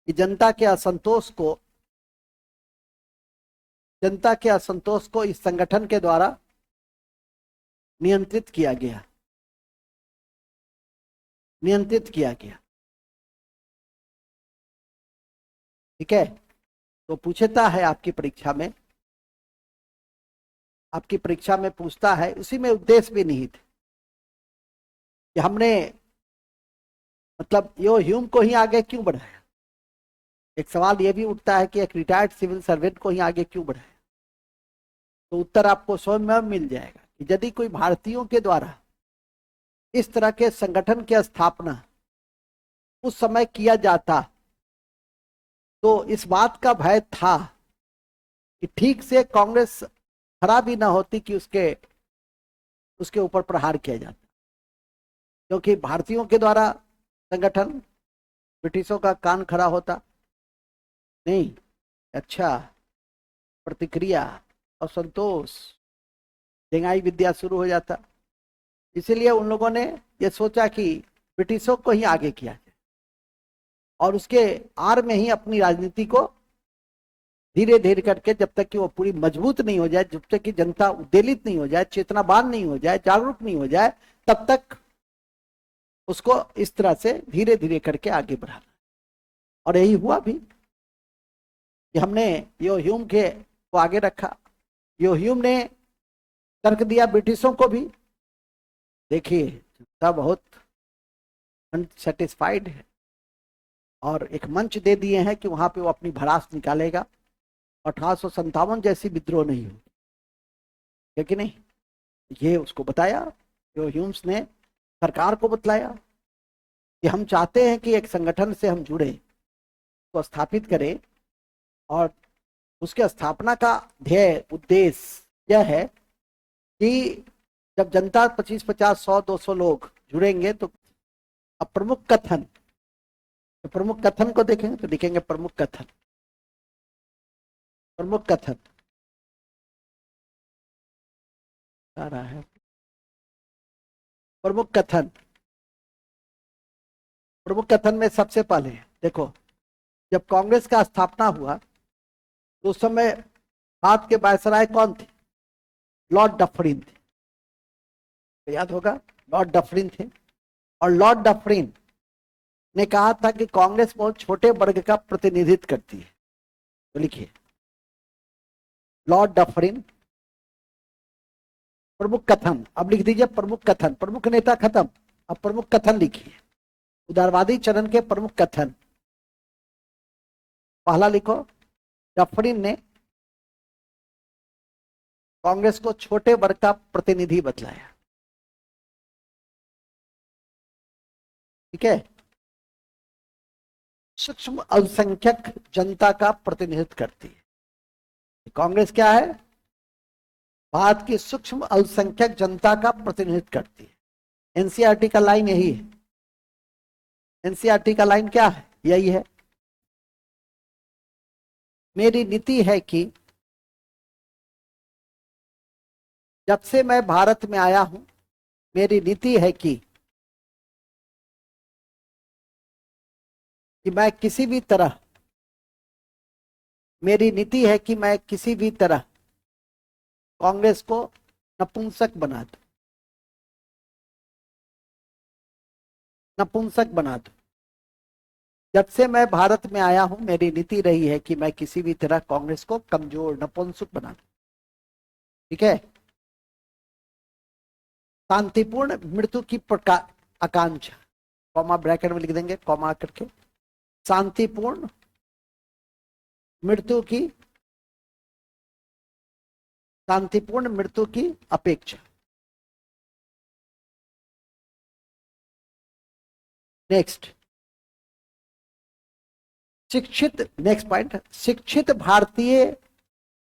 कि जनता के असंतोष को इस संगठन के द्वारा नियंत्रित किया गया। ठीक है, तो पूछता है आपकी परीक्षा में पूछता है, उसी में उद्देश्य भी निहित कि हमने मतलब यो ह्यूम को ही आगे क्यों बढ़ाया। एक सवाल यह भी उठता है कि एक रिटायर्ड सिविल सर्वेंट को ही आगे क्यों बढ़ाया। तो उत्तर आपको स्वयं में मिल जाएगा कि यदि कोई भारतीयों के द्वारा इस तरह के संगठन की स्थापना उस समय किया जाता तो इस बात का भय था कि ठीक से कांग्रेस खड़ा भी ना होती कि उसके ऊपर प्रहार किया जाता, क्योंकि भारतीयों के द्वारा संगठन ब्रिटिशों का कान खड़ा होता नहीं। अच्छा, प्रतिक्रिया, असंतोष, डेंगाई विद्या शुरू हो जाता। इसीलिए उन लोगों ने यह सोचा कि ब्रिटिशों को ही आगे किया जाए और उसके आड़ में ही अपनी राजनीति को धीरे धीरे करके, जब तक कि वो पूरी मजबूत नहीं हो जाए, जब तक कि जनता उद्वेलित नहीं हो जाए, चेतनावान नहीं हो जाए, जागरूक नहीं हो जाए, तब तक उसको इस तरह से धीरे धीरे करके आगे बढ़ाना। और यही हुआ भी कि हमने यो ह्यूम को आगे रखा। यो ह्यूम ने तर्क दिया ब्रिटिशों को भी, देखिए जनता बहुत अनसेटिस्फाइड है और एक मंच दे दिए हैं कि वहां पे वो अपनी भड़ास निकालेगा। 1857 जैसी विद्रोह नहीं होगी, है कि नहीं। ये उसको बताया, जो ह्यूम्स ने सरकार को बतलाया कि हम चाहते हैं कि एक संगठन से हम जुड़े, को स्थापित करें और उसके स्थापना का ध्येय उद्देश्य यह है कि जब जनता 25, 50, 100, 200 लोग जुड़ेंगे तो अब प्रमुख कथन, तो प्रमुख कथन को देखेंगे तो लिखेंगे प्रमुख कथन आ रहा है। प्रमुख कथन में सबसे पहले देखो, जब कांग्रेस का स्थापना हुआ तो उस समय भारत के वायसराय कौन थे? लॉर्ड डफरिन थे, तो याद होगा लॉर्ड डफरिन थे। और लॉर्ड डफरिन ने कहा था कि कांग्रेस बहुत छोटे वर्ग का प्रतिनिधित्व करती है। तो लिखिए लॉर्ड डफरिन, प्रमुख कथन, अब लिख दीजिए प्रमुख कथन, प्रमुख नेता खत्म, अब प्रमुख कथन लिखिए। उदारवादी चरण के प्रमुख कथन, पहला लिखो, डफरिन ने कांग्रेस को छोटे वर्ग का प्रतिनिधि बतलाया। ठीक है, सूक्ष्म अल्पसंख्यक जनता का प्रतिनिधित्व करती है। कांग्रेस क्या है? भारत की सूक्ष्म अल्पसंख्यक जनता का प्रतिनिधित्व करती है। एनसीईआरटी का लाइन यही है। एनसीईआरटी का लाइन क्या है? यही है, मेरी नीति है कि जब से मैं भारत में आया हूं, मेरी नीति है कि मैं किसी भी तरह, मेरी नीति है कि मैं किसी भी तरह कांग्रेस को नपुंसक बना दूं, नपुंसक बना दूं। जब से मैं भारत में आया हूं, मेरी नीति रही है कि मैं किसी भी तरह कांग्रेस को कमजोर, नपुंसक बना दूं। ठीक है, शांतिपूर्ण मृत्यु की आकांक्षा, कॉमा ब्रैकेट में लिख देंगे, कॉमा करके, शांतिपूर्ण मृत्यु की, शांतिपूर्ण मृत्यु की अपेक्षा। नेक्स्ट, शिक्षित, नेक्स्ट पॉइंट, शिक्षित भारतीय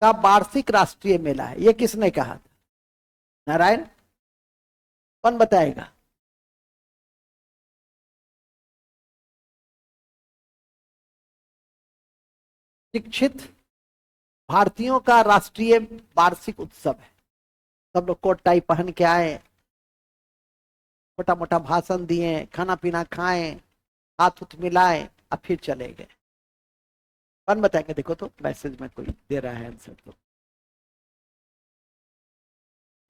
का वार्षिक राष्ट्रीय मेला है। यह किसने कहा था? नारायण, कौन बताएगा? शिक्षित भारतीयों का राष्ट्रीय वार्षिक उत्सव है। सब लोग कोट टाई पहन के आए, मोटा मोटा भाषण दिए, खाना पीना खाए, हाथ उथ मिलाए, अब फिर चले गए। कौन बताएंगे? देखो तो मैसेज में कोई दे रहा है आंसर तो।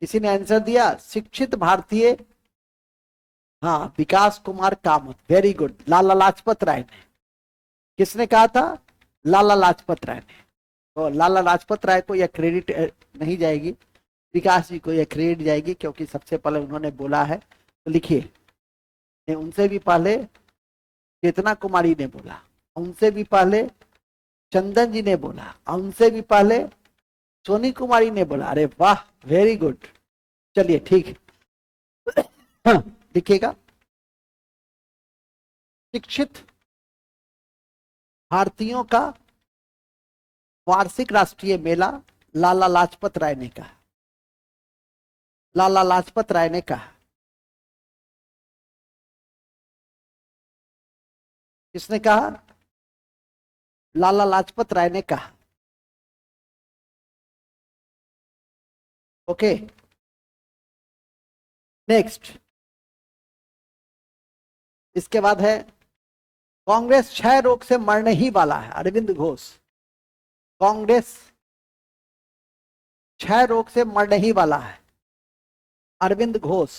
किसी ने आंसर दिया, शिक्षित भारतीय। हाँ, विकास कुमार कामत, वेरी गुड। लाला लाजपत राय ने। किसने कहा था? लाला लाजपत राय ने। तो लाला लाजपत राय को यह क्रेडिट नहीं जाएगी, विकास जी को यह क्रेडिट जाएगी, क्योंकि सबसे पहले उन्होंने बोला है। तो लिखिए, उनसे भी पहले चेतना कुमारी ने बोला, उनसे भी पहले चंदन जी ने बोला, उनसे भी पहले सोनी कुमारी ने बोला। अरे वाह, वेरी गुड। चलिए ठीक है। लिखिएगा, शिक्षित भारतीयों का वार्षिक राष्ट्रीय मेला लाला लाजपत राय ने कहा। लाला लाजपत राय ने कहा। किसने कहा? लाला लाजपत राय ने कहा। Okay, next. इसके बाद है, कांग्रेस क्षय रोग से मरने ही वाला है, अरविंद घोष। कांग्रेस क्षय रोग से मरने ही वाला है, अरविंद घोष।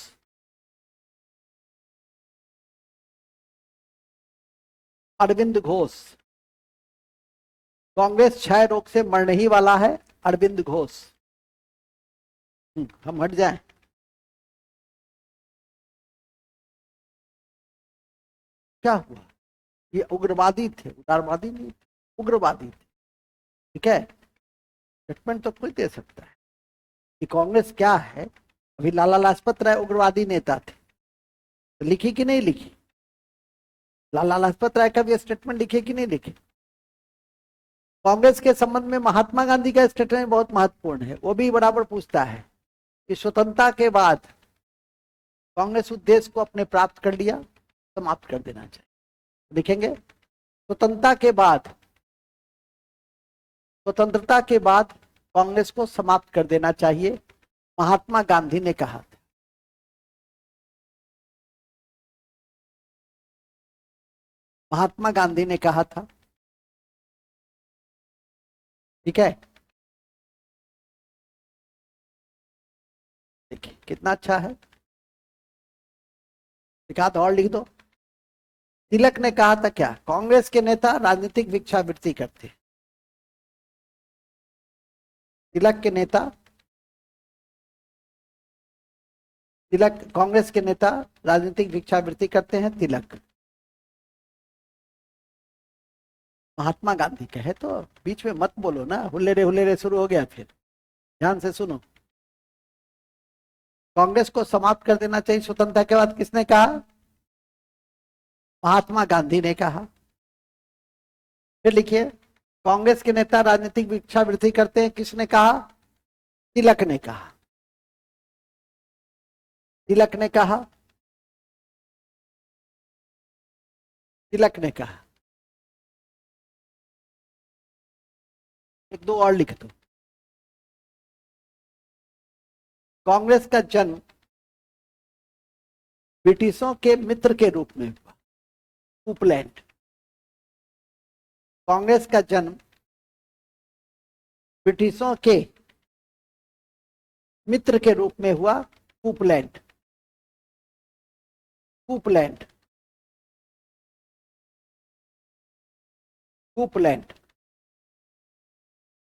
अरविंद घोष। कांग्रेस क्षय रोग से मरने ही वाला है, अरविंद घोष। हम हट जाएं। क्या हुआ? ये उग्रवादी थे, उदारवादी नहीं थे, उग्रवादी थे। ठीक है, स्टेटमेंट तो कोई दे सकता है कि कांग्रेस क्या है। अभी लाला लाजपत राय उग्रवादी नेता थे, तो लिखी कि नहीं लिखी? लाला लाजपत राय का भी स्टेटमेंट लिखे कि नहीं लिखे? कांग्रेस के संबंध में महात्मा गांधी का स्टेटमेंट बहुत महत्वपूर्ण है, वो भी बराबर पूछता है कि स्वतंत्रता के बाद कांग्रेस उद्देश्य को अपने प्राप्त कर लिया, समाप्त कर देना चाहिए। लिखेंगे, स्वतंत्रता के बाद कांग्रेस को समाप्त कर देना चाहिए, महात्मा गांधी ने कहा था। महात्मा गांधी ने कहा था। ठीक है, देखिए कितना अच्छा है। एक आध और लिख दो। तिलक ने कहा था क्या? कांग्रेस के नेता राजनीतिक भिक्षावृत्ति करते। तिलक के नेता, तिलक कांग्रेस के नेता राजनीतिक भिक्षावृत्ति करते हैं, तिलक। महात्मा गांधी कहे तो बीच में मत बोलो ना, हुल्लेरे रे शुरू हो गया फिर। ध्यान से सुनो, कांग्रेस को समाप्त कर देना चाहिए स्वतंत्रता के बाद, किसने कहा? महात्मा गांधी ने कहा। फिर लिखिए, कांग्रेस के नेता राजनीतिक भिक्षावृत्ति करते हैं, किसने कहा? तिलक ने कहा। तिलक ने कहा। तिलक ने कहा। एक दो और लिख दो। कांग्रेस का जन्म ब्रिटिशों के मित्र के रूप में हुआ, उपलैंड। कांग्रेस का जन्म ब्रिटिशों के मित्र के रूप में हुआ, उपलैंड। उपलैंड। उपलैंड।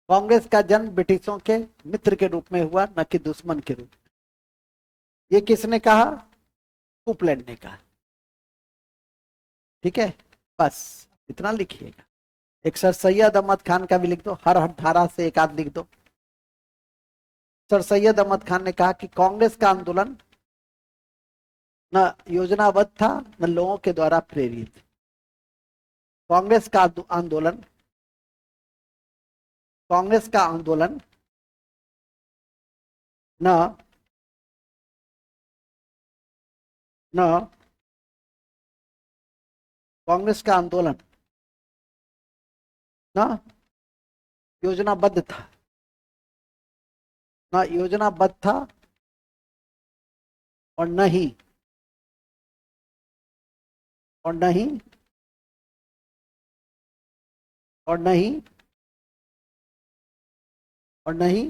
कांग्रेस का जन्म ब्रिटिशों के मित्र के रूप में हुआ, न कि दुश्मन के रूप में। ये किसने कहा? उपलैंड ने कहा। ठीक है, बस इतना लिखिएगा। एक सर सैयद अहमद खान का भी लिख दो, हर हर धारा से एक आध लिख दो। सर सैयद अहमद खान ने कहा कि कांग्रेस का आंदोलन न योजनाबद्ध था, न लोगों के द्वारा प्रेरित। कांग्रेस का आंदोलन, कांग्रेस का आंदोलन न न कांग्रेस का आंदोलन न योजनाबद्ध था, ना योजनाबद्ध था और नहीं और नहीं और नहीं और नहीं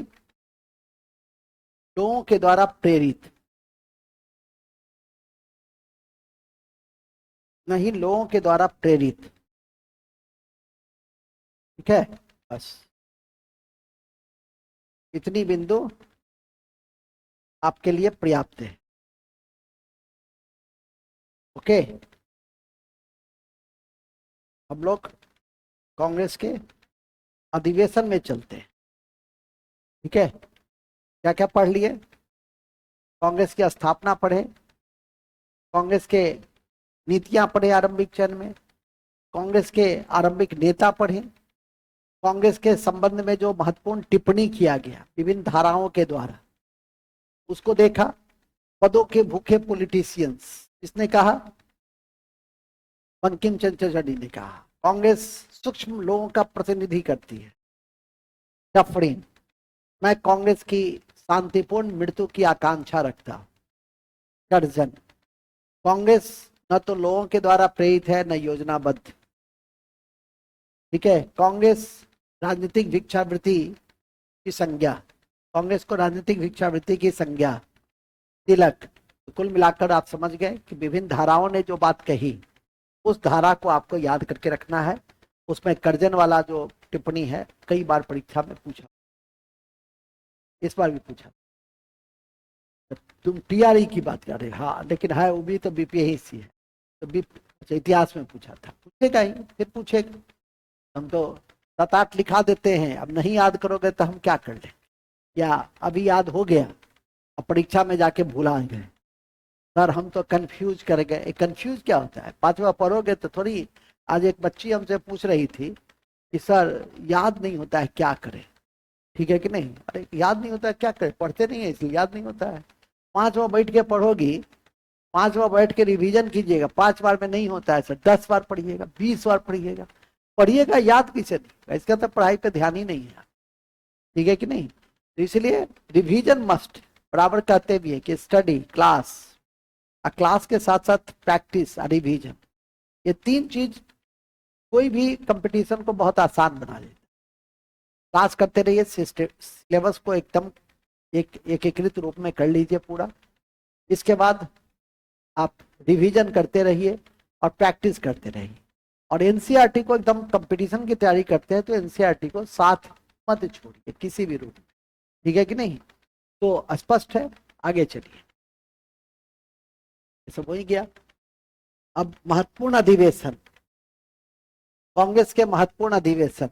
लोगों के द्वारा प्रेरित, नहीं लोगों के द्वारा प्रेरित। ठीक है, बस इतनी बिंदु आपके लिए पर्याप्त है। ओके, हम लोग कांग्रेस के अधिवेशन में चलते हैं। ठीक है, क्या क्या पढ़ लिए? कांग्रेस की स्थापना पढ़े, कांग्रेस के नीतियां पढ़े आरंभिक चरण में, कांग्रेस के आरंभिक नेता पढ़े, कांग्रेस के संबंध में जो महत्वपूर्ण टिप्पणी किया गया विभिन्न धाराओं के द्वारा उसको देखा। पदों के भूखे पॉलिटिशियंस, इसने कहा, बंकिम चंद्र चटर्जी ने कहा कांग्रेस सूक्ष्म लोगों का प्रतिनिधि करती है। डफरिन, मैं कांग्रेस की शांतिपूर्ण मृत्यु की आकांक्षा रखता हूं। कर्जन, कांग्रेस न तो लोगों के द्वारा प्रेरित है न योजनाबद्ध। ठीक है, कांग्रेस राजनीतिक भिक्षावृत्ति की संज्ञा, कांग्रेस को राजनीतिक भिक्षावृत्ति की संज्ञा। तिलक, तो कुल मिलाकर आप समझ गए कि विभिन्न धाराओं ने जो बात कही उस धारा को आपको याद करके रखना है। उसमें कर्जन वाला जो टिप्पणी है कई बार परीक्षा में पूछा, इस बार भी पूछा। तुम टीआरई की बात कर रहे, हाँ लेकिन है वो भी तो बीपीएससी है, तो अच्छा इतिहास में पूछा था, पूछेगा ही, फिर पूछेगा। हम तो 7-8 लिखा देते हैं, अब नहीं याद करोगे तो हम क्या कर लें? या अभी याद हो गया अब परीक्षा में जाके भूला गए, सर हम तो कंफ्यूज कर गए। कंफ्यूज क्या होता है? 5वां पढ़ोगे तो थोड़ी। आज एक बच्ची हमसे पूछ रही थी कि सर याद नहीं होता है क्या करें। ठीक है कि नहीं? अरे याद नहीं होता है क्या करें? पढ़ते नहीं है इसलिए याद नहीं होता है। 5वां बैठ के पढ़ोगी, 5वां बैठ के रिवीजन कीजिएगा, 5 बार में नहीं होता है सर, 10 बार पढ़िएगा, 20 बार पढ़िएगा, पढ़िएगा, याद किसे नहीं? इसका तो पढ़ाई पे ध्यान ही नहीं है। ठीक है कि नहीं? तो इसलिए रिवीजन मस्ट, बराबर कहते भी है कि स्टडी क्लास, क्लास के साथ साथ प्रैक्टिस रिवीजन, ये 3 चीज कोई भी कंपटीशन को बहुत आसान बना देता है। क्लास करते रहिए, सिलेबस को एकदम एकीकृत रूप में कर लीजिए पूरा। इसके बाद आप रिवीजन करते रहिए और प्रैक्टिस करते रहिए। और एनसीईआरटी को एकदम कंपटीशन की तैयारी करते हैं तो एनसीईआरटी को साथ मत छोड़िए किसी भी रूप में। ठीक है कि नहीं? तो स्पष्ट है, आगे चलिए। सब हो ही गया। अब महत्वपूर्ण अधिवेशन, कांग्रेस के महत्वपूर्ण अधिवेशन,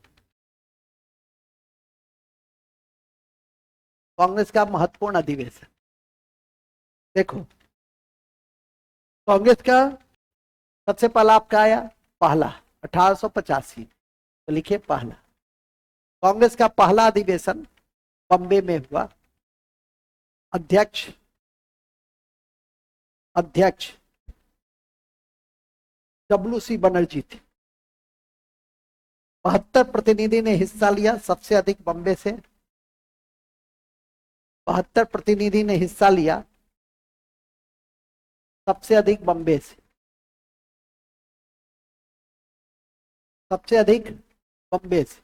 कांग्रेस का महत्वपूर्ण अधिवेशन देखो। कांग्रेस का सबसे पहला आपका आया, पहला 1885, तो लिखिए पहला। कांग्रेस का पहला अधिवेशन बॉम्बे में हुआ। अध्यक्ष अध्यक्ष डब्ल्यू.सी. बनर्जी थे। 72 प्रतिनिधि ने हिस्सा लिया, सबसे अधिक बॉम्बे से। 72 प्रतिनिधि ने हिस्सा लिया, सबसे अधिक बॉम्बे से, सबसे अधिक बॉम्बे से,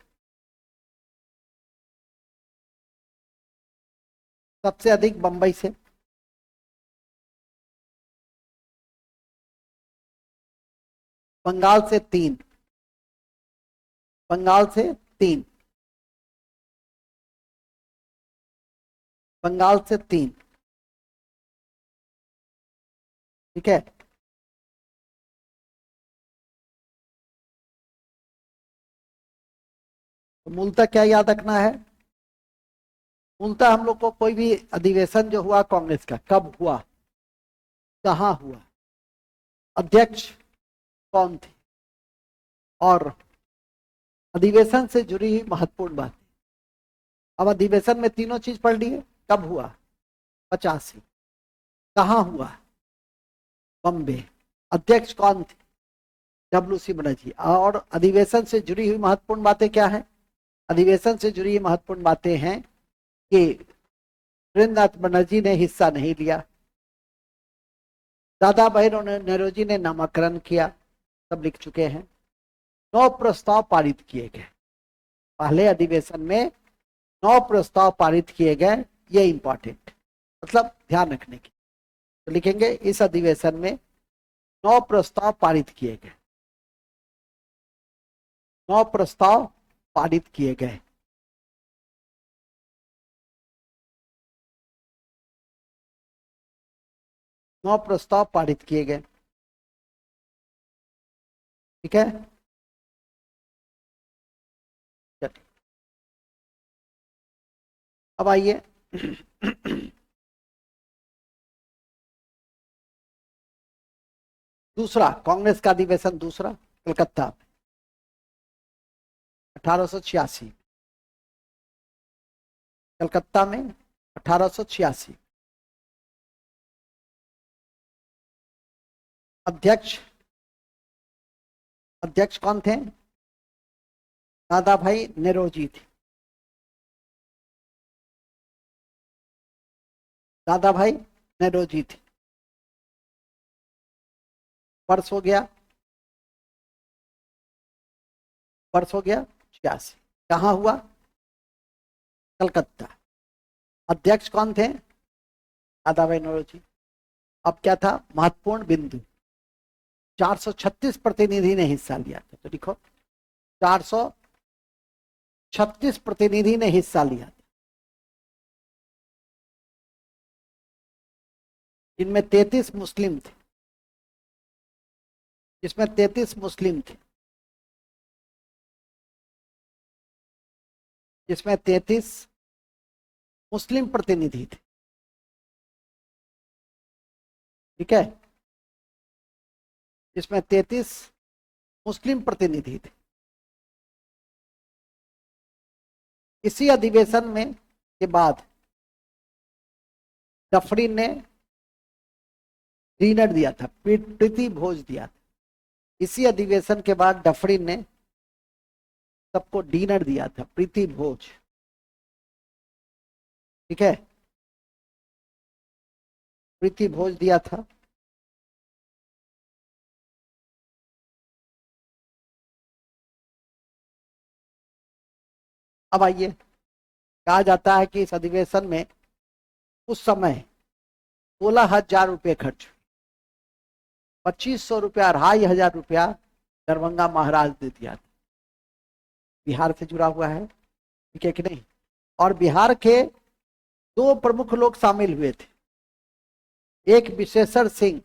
सबसे अधिक बंबई से। बंगाल से 3, बंगाल से 3, बंगाल से 3। ठीक है, तो मूलतः क्या याद रखना है? मूलतः हम लोग को कोई भी अधिवेशन जो हुआ कांग्रेस का, कब हुआ, कहां हुआ, अध्यक्ष कौन थे, और अधिवेशन से जुड़ी हुई महत्वपूर्ण बात। अब अधिवेशन में तीनों चीज पढ़ लिए। कब हुआ? 85। कहां हुआ? बॉम्बे। अध्यक्ष कौन थे? डब्ल्यू.सी. बनर्जी। और अधिवेशन से जुड़ी हुई महत्वपूर्ण बातें क्या है? अधिवेशन से जुड़ी महत्वपूर्ण बातें हैं कि सुरेंद्रनाथ बनर्जी ने हिस्सा नहीं लिया, दादा भाई नौरोजी ने नामांकन किया, सब लिख चुके हैं। 9 प्रस्ताव पारित किए गए, पहले अधिवेशन में 9 प्रस्ताव पारित किए गए, ये इंपॉर्टेंट मतलब ध्यान रखने की। तो लिखेंगे इस अधिवेशन में 9 प्रस्ताव पारित किए गए, 9 प्रस्ताव पारित किए गए। नौ प्रस्ताव पारित किए गए, ठीक है। अब आइए दूसरा कांग्रेस का अधिवेशन, दूसरा कलकत्ता 1886, कलकत्ता में 1886। अध्यक्ष अध्यक्ष कौन थे? दादा भाई नेरोजी थे, दादा भाई नेरोजी थे। वर्ष हो गया, वर्ष हो गया 86। कहाँ हुआ? कलकत्ता। अध्यक्ष कौन थे? दादा भाई नेरोजी। अब क्या था महत्वपूर्ण बिंदु? 436 प्रतिनिधि ने हिस्सा लिया था, तो लिखो 436 प्रतिनिधि ने हिस्सा लिया था। इनमें 33 मुस्लिम थे, इसमें 33 मुस्लिम थे, इसमें 33 मुस्लिम प्रतिनिधि थे, ठीक है। इसमें 33 मुस्लिम प्रतिनिधि थे। इसी अधिवेशन में के बाद डफरिन ने डिनर दिया था, प्रीति भोज दिया था। इसी अधिवेशन के बाद डफरिन ने सबको डिनर दिया था, प्रीति भोज, ठीक है, प्रीति भोज दिया था। अब आइए, कहा जाता है कि इस अधिवेशन में उस समय 16,000 रुपये खर्च, 2500 रुपया, 2,500 रुपया दरभंगा महाराज दे दिया था। बिहार से जुड़ा हुआ है, ठीक है कि नहीं। और बिहार के 2 प्रमुख लोग शामिल हुए थे, एक विशेषर सिंह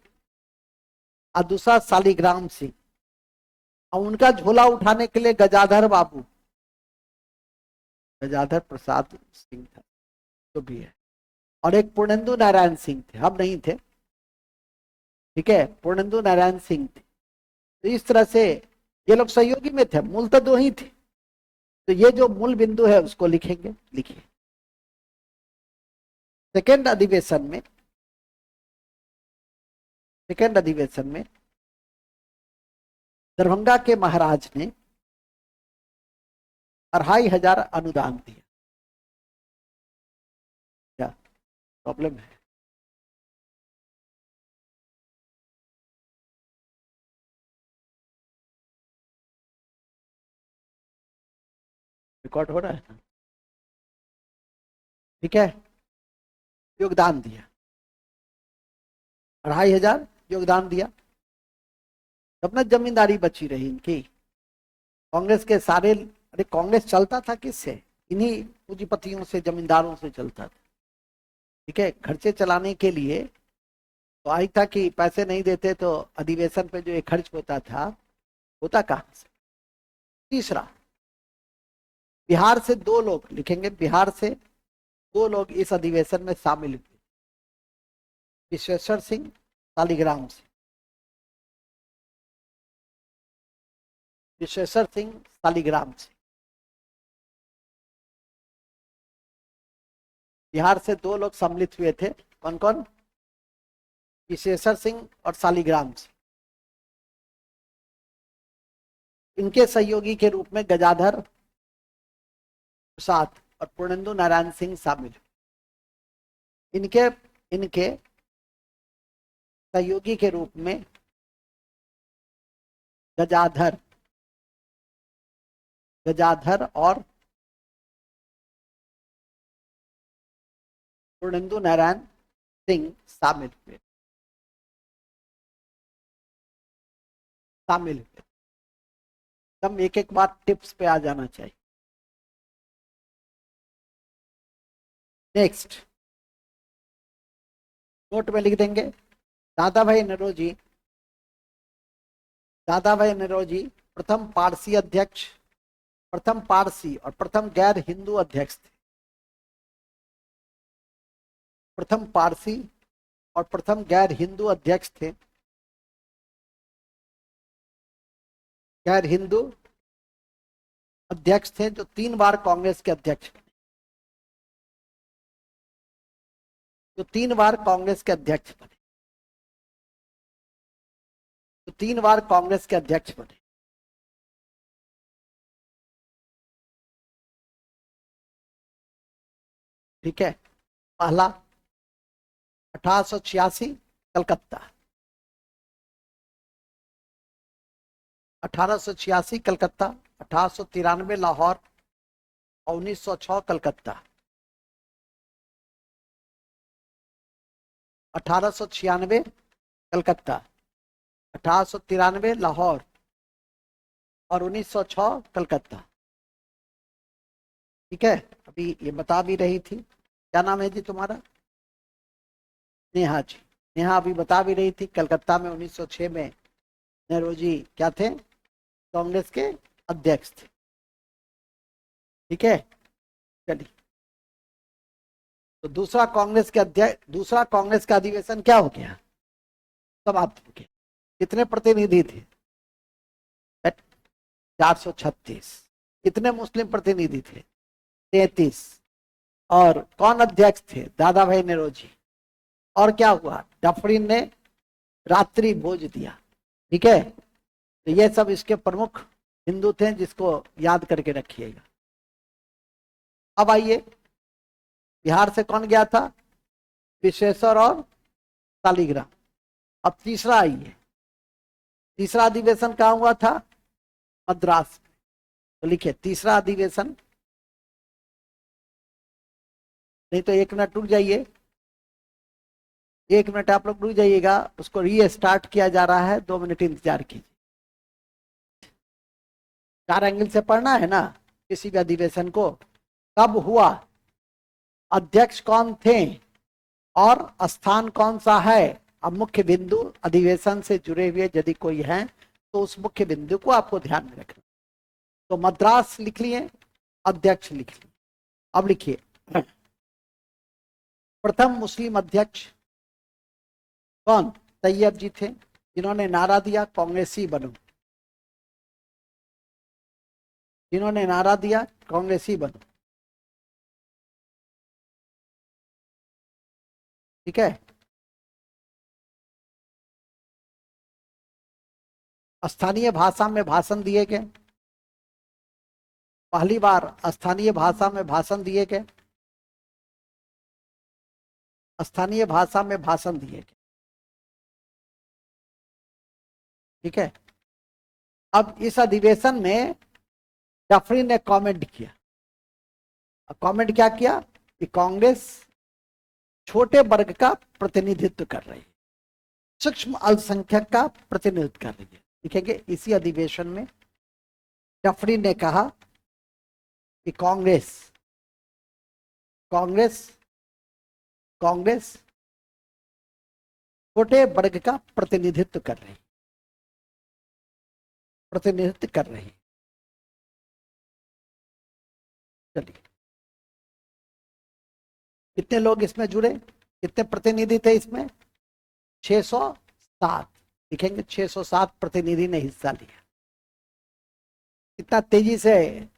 और दूसरा शालिग्राम सिंह। और उनका झोला उठाने के लिए गजाधर बाबू, गजाधर प्रसाद सिंह था जो भी है, और एक पूर्णेंदु नारायण सिंह थे, हम नहीं थे, ठीक है, पूर्णेंदु नारायण सिंह थे। तो इस तरह से ये लोग सहयोगी में थे, मूल तो 2 ही थे। तो ये जो मूल बिंदु है उसको लिखेंगे, लिखिए। सेकेंड अधिवेशन में, सेकेंड अधिवेशन में दरभंगा के महाराज ने 2,500 अनुदान दिया। क्या प्रॉब्लम है? रिकॉर्ड हो रहा है ना? ठीक है, योगदान दिया, 2,500 योगदान दिया, तब ना जमींदारी बची रही इनकी। कांग्रेस के सारे, अरे कांग्रेस चलता था किससे? इन्हीं पूंजीपतियों से, जमींदारों से चलता था, ठीक है। खर्चे चलाने के लिए तो आई था कि पैसे नहीं देते तो अधिवेशन पे जो ये खर्च होता था, होता कहां से? तीसरा, बिहार से 2 लोग लिखेंगे, बिहार से 2 लोग इस अधिवेशन में शामिल हुए, विश्वेश्वर सिंह, शालिग्राम सिंह, विश्वेश्वर सिंह, शालिग्राम सिंह। बिहार से 2 लोग सम्मिलित हुए थे, कौन कौन? विश्वेश्वर सिंह और शालिग्राम सिंह। इनके सहयोगी के रूप में गजाधर प्रसाद और पूर्णेंदु नारायण सिंह शामिल। इनके इनके सहयोगी के रूप में गजाधर गजाधर और पूर्णेंदु नारायण सिंह शामिल हुए। हम एक एक बार टिप्स पे आ जाना चाहिए। नेक्स्ट नोट में लिख देंगे, दादा भाई नरोजी प्रथम पारसी अध्यक्ष, प्रथम पारसी और प्रथम गैर हिंदू अध्यक्ष थे। प्रथम पारसी और प्रथम गैर हिंदू अध्यक्ष थे। गैर हिंदू अध्यक्ष थे जो 3 बार कांग्रेस के अध्यक्ष बने। जो 3 बार कांग्रेस के अध्यक्ष बने। जो 3 बार कांग्रेस के अध्यक्ष बने। ठीक है। पहला 1886 कलकत्ता, 1886 कलकत्ता, 1893 लाहौर और 1906 कलकत्ता। 1896 कलकत्ता, 1893 लाहौर और 1906 कलकत्ता। ठीक है। अभी ये बता भी रही थी, क्या नाम है जी तुम्हारा? नेहा जी। नेहा अभी बता भी रही थी कलकत्ता में 1906 में नेहरू जी क्या थे? कांग्रेस के अध्यक्ष थे। ठीक है। चलिए, तो दूसरा कांग्रेस का अधिवेशन क्या हो गया? समाप्त हो गया। कितने प्रतिनिधि थे? 436। कितने मुस्लिम प्रतिनिधि थे? 33। और कौन अध्यक्ष थे? दादा भाई नौरोजी। और क्या हुआ? डफरिन ने रात्रि भोज दिया। ठीक है। तो ये सब इसके प्रमुख हिंदू थे जिसको याद करके रखिएगा। अब आइए, बिहार से कौन गया था? विश्वेश्वर और शालिग्राम। अब तीसरा आइए, तीसरा अधिवेशन कहाँ हुआ था? मद्रास। तो लिखिए तीसरा अधिवेशन, नहीं तो 1 मिनट रुक जाइए, 1 मिनट आप लोग रुक जाइएगा, उसको रीस्टार्ट किया जा रहा है, 2 मिनट इंतजार कीजिए। 4 एंगल से पढ़ना है ना किसी भी अधिवेशन को। कब हुआ, अध्यक्ष कौन थे और स्थान कौन सा है। अब मुख्य बिंदु अधिवेशन से जुड़े हुए यदि कोई है तो उस मुख्य बिंदु को आपको ध्यान में रखना। तो मद्रास लिख लिए, अध्यक्ष लिख लिए। अब लिखिए, प्रथम मुस्लिम अध्यक्ष कौन? तैयब जी थे, जिन्होंने नारा दिया कांग्रेसी बनो। जिन्होंने नारा दिया कांग्रेसी बनो। ठीक है। स्थानीय भाषा में भाषण दिए गए। पहली बार स्थानीय भाषा में भाषण दिए गए। स्थानीय भाषा में भाषण दिए गए। ठीक है। अब इस अधिवेशन में डफरी ने कमेंट किया। कमेंट क्या किया कि कांग्रेस छोटे वर्ग का प्रतिनिधित्व कर रही है, सूक्ष्म अल्पसंख्यक का प्रतिनिधित्व कर रही है। लिखेंगे, इसी अधिवेशन में डफरी ने कहा कि कांग्रेस कांग्रेस कांग्रेस छोटे वर्ग का प्रतिनिधित्व कर रही है। चलिए, कितने लोग इसमें जुड़े? कितने प्रतिनिधि थे इसमें? 607। लिखेंगे 607 प्रतिनिधि ने हिस्सा लिया। कितना तेजी से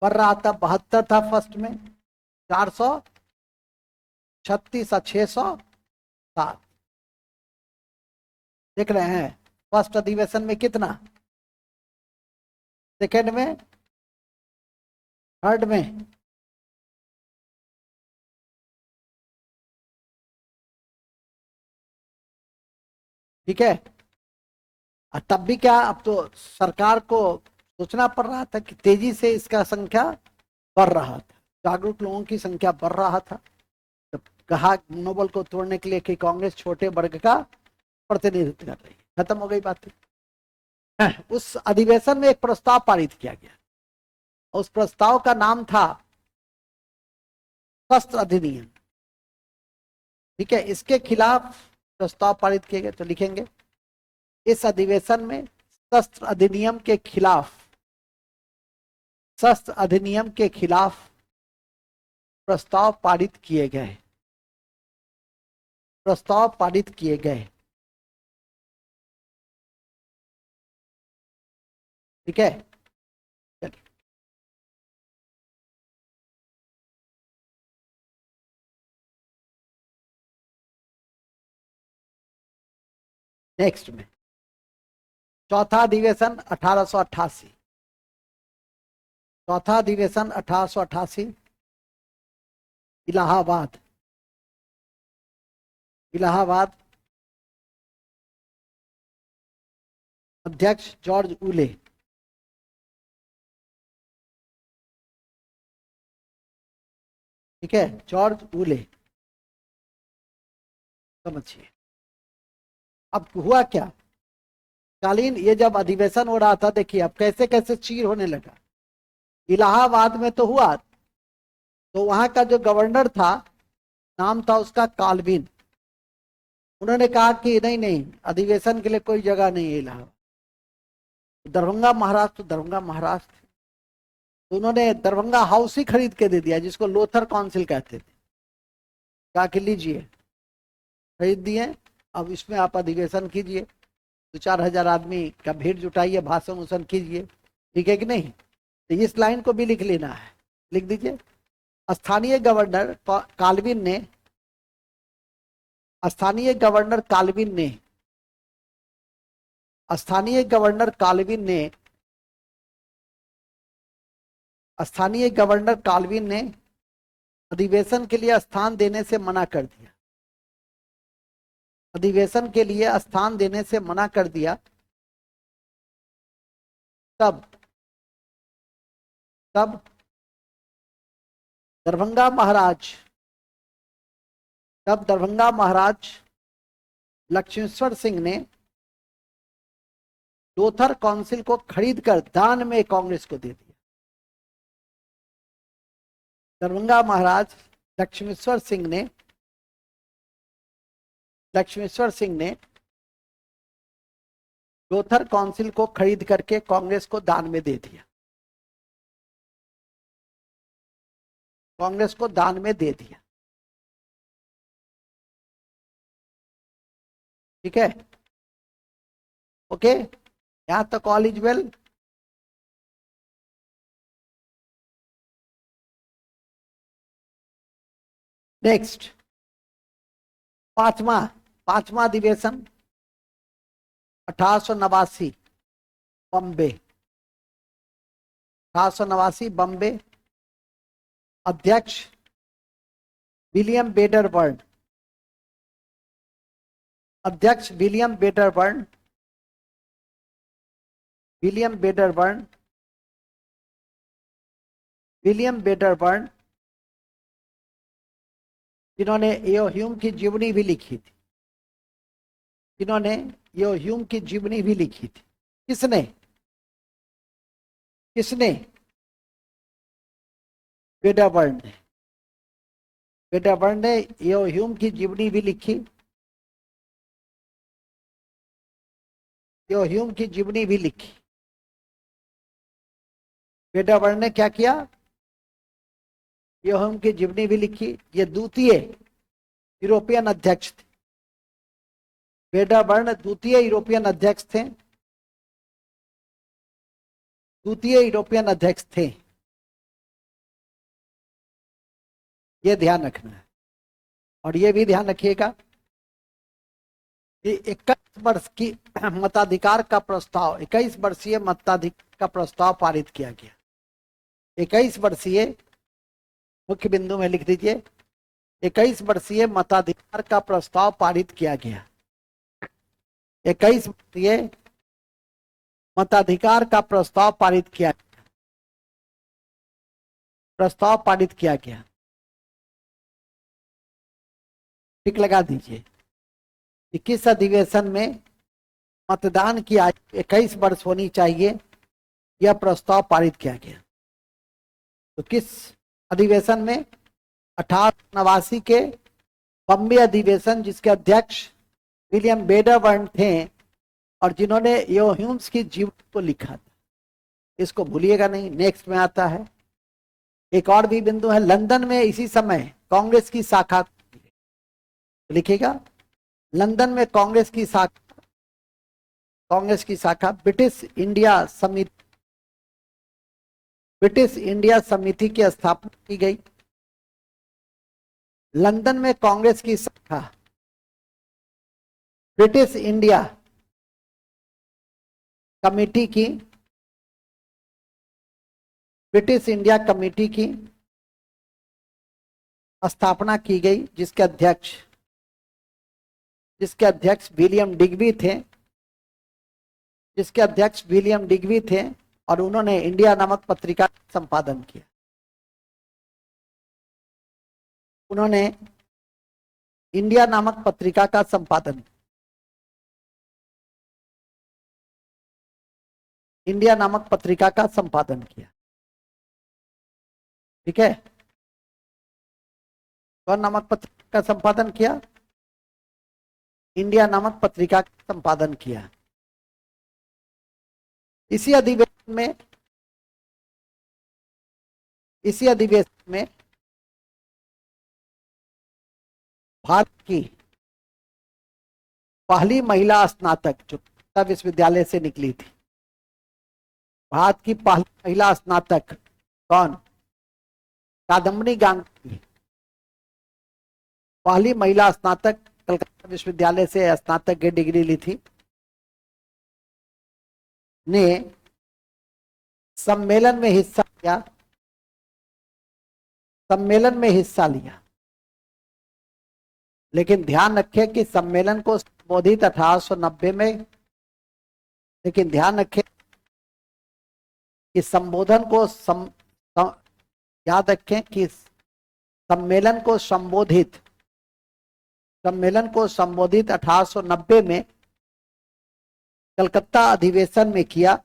बढ़ रहा था। 72 था फर्स्ट में, 436 और 607। देख रहे हैं फर्स्ट अधिवेशन में कितना, सेकेंड में थर्ड में ठीक है। और तब भी क्या, अब तो सरकार को सोचना पड़ रहा था कि तेजी से इसका संख्या बढ़ रहा था, जागरूक लोगों की संख्या बढ़ रहा था। तो कहा मनोबल को तोड़ने के लिए कि कांग्रेस छोटे वर्ग का प्रतिनिधित्व कर रही है, खत्म हो गई बात। उस अधिवेशन में एक प्रस्ताव पारित किया गया, उस प्रस्ताव का नाम था शस्त्र अधिनियम। ठीक है, इसके खिलाफ प्रस्ताव पारित किए गए, तो लिखेंगे इस अधिवेशन में शस्त्र अधिनियम के खिलाफ, शस्त्र अधिनियम के खिलाफ प्रस्ताव पारित किए गए, प्रस्ताव पारित किए गए। ठीक है, नेक्स्ट में चौथा अधिवेशन 1888, चौथा अधिवेशन 1888, इलाहाबाद, इलाहाबाद। अध्यक्ष जॉर्ज उले। ठीक है, जॉर्ज उले। समझिए अब हुआ क्या, कालीन ये जब अधिवेशन हो रहा था, देखिए अब कैसे कैसे चीर होने लगा। इलाहाबाद में तो हुआ, तो वहां का जो गवर्नर था, नाम था उसका काल्विन। उन्होंने कहा कि नहीं नहीं, अधिवेशन के लिए कोई जगह नहीं है इलाहाबाद। दरभंगा महाराष्ट्र, तो दरभंगा महाराष्ट्र, तो उन्होंने दरभंगा हाउस ही खरीद के दे दिया, जिसको लोथर काउंसिल कहते थे। कहा कि लीजिए, खरीद दिए, अब इसमें आप अधिवेशन कीजिए, 2-4 हजार आदमी का भीड़ जुटाइए, भाषण उषण कीजिए। ठीक है कि नहीं, तो इस लाइन को भी लिख लेना है, लिख दीजिए। स्थानीय गवर्नर काल्विन ने, स्थानीय गवर्नर काल्विन ने, स्थानीय गवर्नर काल्विन ने, स्थानीय गवर्नर काल्विन ने अधिवेशन के लिए स्थान देने से मना कर दिया, अधिवेशन के लिए स्थान देने से मना कर दिया। तब तब दरभंगा महाराज, तब दरभंगा महाराज लक्ष्मेश्वर सिंह ने लोथर काउंसिल को खरीद कर दान में कांग्रेस को दे दिया। दरभंगा महाराज लक्ष्मेश्वर सिंह ने, लक्ष्मेश्वर सिंह ने लोथर काउंसिल को खरीद करके कांग्रेस को दान में दे दिया, कांग्रेस को दान में दे दिया। ठीक है, ओके, यहां तक ऑल इज वेल। नेक्स्ट पांचवा, पांचवा अधिवेशन 1889, बॉम्बे, 1889 बॉम्बे। अध्यक्ष विलियम बेडरबर्न, अध्यक्ष विलियम बेडरबर्न, विलियम बेडरबर्न, विलियम बेडरबर्न, जिन्होंने यो ह्यूम की जीवनी भी लिखी थी, जिन्होंने यो ह्यूम की जीवनी भी लिखी थी। किसने, किसने, बेडरबर्न ने, बेडरबर्न ने यो ह्यूम की जीवनी भी लिखी, यो ह्यूम की जीवनी भी लिखी। बेडरबर्न ने क्या किया, यो ह्यूम की जीवनी भी लिखी। ये द्वितीय यूरोपियन अध्यक्ष थे, बेडरबर्न द्वितीय यूरोपियन अध्यक्ष थे, द्वितीय यूरोपियन अध्यक्ष थे, ये ध्यान रखना है। और ये भी ध्यान रखिएगा कि 21 वर्ष की मताधिकार का प्रस्ताव, 21 वर्षीय मताधिकार का प्रस्ताव पारित किया गया। 21 वर्षीय, मुख्य बिंदु में लिख दीजिए, 21 वर्षीय मताधिकार का प्रस्ताव पारित किया गया। 21 वर्षीय मताधिकार का प्रस्ताव पारित किया गया। टिक लगा दीजिए। 21 अधिवेशन में मतदान की आयु 21 वर्ष होनी चाहिए, यह प्रस्ताव पारित किया गया। तो किस अधिवेशन में? 1889 के बॉम्बे अधिवेशन, जिसके अध्यक्ष विलियम बेडरबर्न थे और जिन्होंने ह्यूम्स की जीवन को लिखा था। इसको भूलिएगा नहीं, नेक्स्ट में आता है। एक और भी बिंदु है, लंदन में इसी समय कांग्रेस की शाखा, लिखिएगा, लंदन में कांग्रेस की शाखा ब्रिटिश इंडिया समिति की स्थापना की गई। लंदन में कांग्रेस की शाखा ब्रिटिश इंडिया कमेटी की स्थापना की गई, जिसके अध्यक्ष विलियम डिग्बी थे और उन्होंने इंडिया नामक पत्रिका का संपादन किया। इंडिया नामक पत्रिका का संपादन किया। ठीक है, कौन नामक पत्रिका का संपादन किया? इंडिया नामक पत्रिका का संपादन किया। इसी अधिवेशन में भारत की पहली महिला स्नातक, जो विश्वविद्यालय से निकली थी, भारत की पहली महिला स्नातक कौन? कादम्बनी गांगुली। पहली महिला स्नातक, कलकत्ता विश्वविद्यालय से स्नातक की डिग्री ली थी, ने सम्मेलन में हिस्सा लिया। लेकिन ध्यान रखें कि सम्मेलन को संबोधित 1890 में, लेकिन ध्यान रखें कि संबोधन को याद रखें कि सम्मेलन को संबोधित 1890 में कलकत्ता अधिवेशन में किया,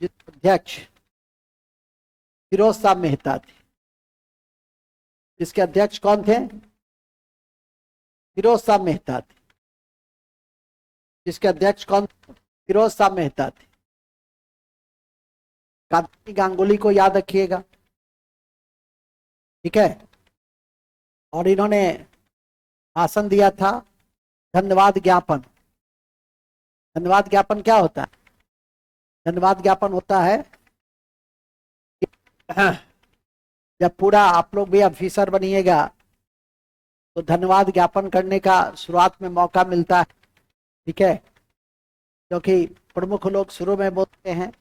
जिसके अध्यक्ष फिरोज शाह मेहता थे। जिसके अध्यक्ष कौन थे? फिरोज शाह मेहता थे। जिसके अध्यक्ष कौन? फिरोज शाह मेहता थे। कादम्बनी गांगुली को याद रखिएगा, ठीक है। और इन्होंने भाषण दिया था धन्यवाद ज्ञापन। धन्यवाद ज्ञापन क्या होता है? धन्यवाद ज्ञापन होता है जब पूरा आप लोग भी ऑफिसर बनिएगा तो धन्यवाद ज्ञापन करने का शुरुआत में मौका मिलता है, ठीक है, क्योंकि प्रमुख लोग शुरू में बोलते हैं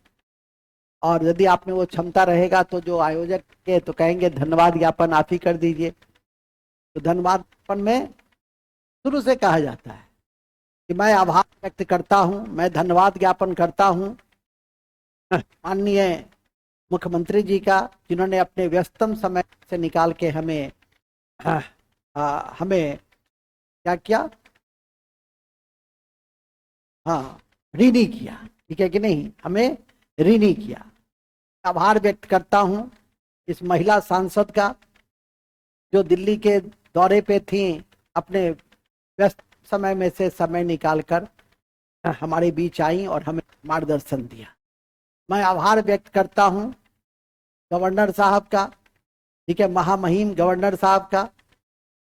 और यदि आप में वो क्षमता रहेगा तो जो आयोजक के तो कहेंगे धन्यवाद ज्ञापन आप ही कर दीजिए। तो धन्यवाद ज्ञापन में शुरू से कहा जाता है कि मैं आभार व्यक्त करता हूं, मैं धन्यवाद ज्ञापन करता हूं माननीय मुख्यमंत्री जी का, जिन्होंने अपने व्यस्तम समय से निकाल के हमें क्या किया? हाँ, ऋणी किया, ठीक है कि नहीं? हमें ऋणी किया। आभार व्यक्त करता हूं इस महिला सांसद का, जो दिल्ली के दौरे पे थी, अपने व्यस्त समय में से समय निकालकर हमारे बीच आई और हमें मार्गदर्शन दिया। मैं आभार व्यक्त करता हूं गवर्नर साहब का, ठीक है, महामहिम गवर्नर साहब का,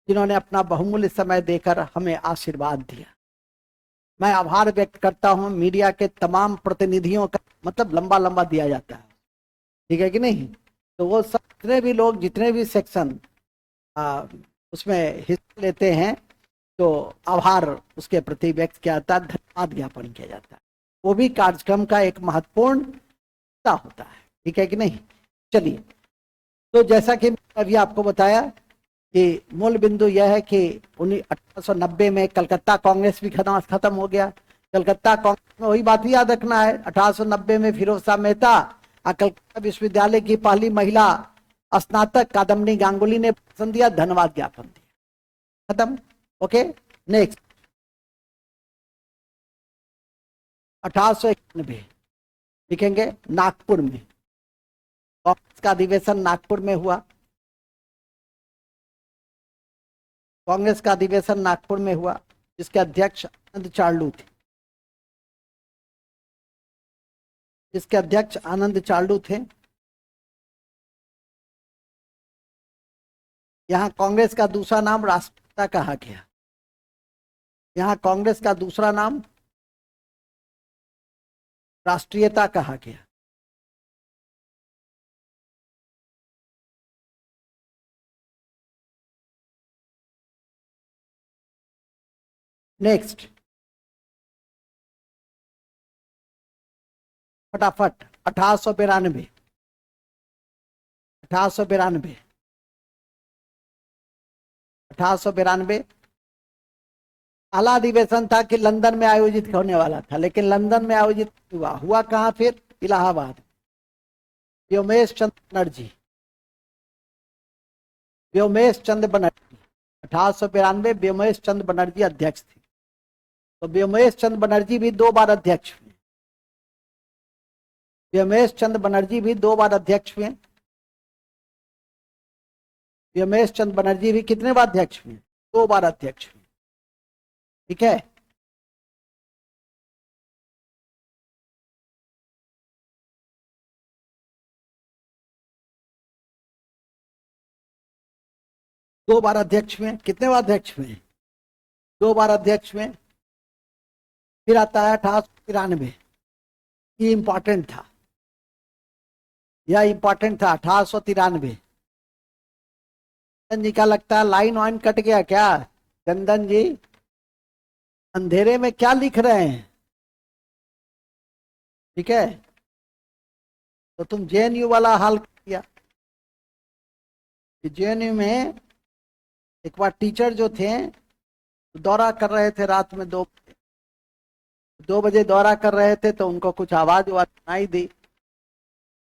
जिन्होंने अपना बहुमूल्य समय देकर हमें आशीर्वाद दिया। मैं आभार व्यक्त करता हूं मीडिया के तमाम प्रतिनिधियों का, मतलब लंबा लंबा दिया जाता है, ठीक है कि नहीं? तो वो सब जितने भी लोग, जितने भी सेक्शन उसमें हिस्सा लेते हैं, तो आभार उसके प्रति व्यक्त किया जाता है, धन्यवाद ज्ञापन किया जाता है। वो भी कार्यक्रम का एक महत्वपूर्ण हिस्सा होता है, ठीक है कि नहीं। चलिए, तो जैसा कि अभी आपको बताया कि मूल बिंदु यह है कि 1890 में कलकत्ता कांग्रेस भी खत्म हो गया। कलकत्ता कांग्रेस में वही बात ही याद रखना है, 1890 में फिरोज शाह मेहता और कलकत्ता विश्वविद्यालय की पहली महिला स्नातक कादम्बनी गांगुली ने भाषण दिया, धन्यवाद ज्ञापन दिया, खत्म। ओके, नेक्स्ट 1891 लिखेंगे नागपुर में कांग्रेस का अधिवेशन नागपुर में हुआ। कांग्रेस का अधिवेशन नागपुर में हुआ, जिसके अध्यक्ष आनंद चार्लू थे। जिसके अध्यक्ष आनंद चार्लू थे। यहां कांग्रेस का दूसरा नाम राष्ट्रीयता कहा गया। यहां कांग्रेस का दूसरा नाम राष्ट्रीयता कहा गया। नेक्स्ट फटाफट 1892 1892 1892 पहला अधिवेशन था कि लंदन में आयोजित होने वाला था, लेकिन लंदन में आयोजित हुआ कहां, फिर इलाहाबाद। व्योमेश चंद्र बनर्जी, व्योमेश चंद्र बनर्जी 1892 व्योमेश चंद्र बनर्जी अध्यक्ष थे। तो व्योमेश चंद्र बनर्जी भी 2 बार अध्यक्ष हुए। व्योमेश चंद्र बनर्जी भी 2 बार अध्यक्ष हुए। व्योमेश चंद्र बनर्जी भी कितने बार अध्यक्ष हुए, 2 बार अध्यक्ष हुए, ठीक है। दो बार अध्यक्ष हुए, कितने बार अध्यक्ष हुए, 2 बार अध्यक्ष हुए। फिर आता है 1893, ये इंपॉर्टेंट था, यह इंपॉर्टेंट था 1893। चंदन जी का लगता है लाइन वाइन कट गया क्या, चंदन जी अंधेरे में क्या लिख रहे हैं, ठीक है। तो तुम जेएनयू वाला हाल किया। जेएनयू में एक बार टीचर जो थे दौरा कर रहे थे रात में 2 बजे दौरा कर रहे थे, तो उनको कुछ आवाज सुनाई दी।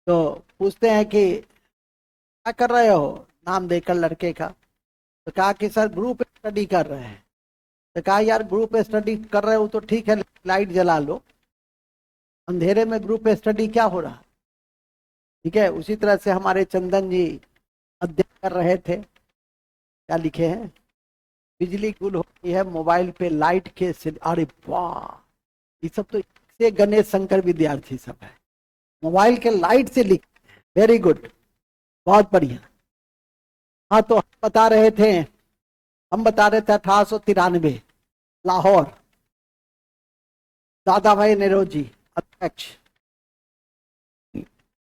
तो पूछते हैं कि क्या कर रहे हो, नाम देकर लड़के का। तो कहा कि सर ग्रुप स्टडी कर रहे हैं। तो कहा यार ग्रुप स्टडी कर रहे हो तो ठीक है, लाइट जला लो, अंधेरे में ग्रुप स्टडी क्या हो रहा, ठीक है। उसी तरह से हमारे चंदन जी अध्ययन कर रहे थे। क्या लिखे हैं, बिजली गुल होती है मोबाइल पे लाइट के से, अरे वाह, ये सब तो से गणेश शंकर विद्यार्थी सब है, मोबाइल के लाइट से लिख, वेरी गुड, बहुत बढ़िया। हाँ, तो हम बता रहे थे 1893 लाहौर, दादा भाई नेरोजी अध्यक्ष,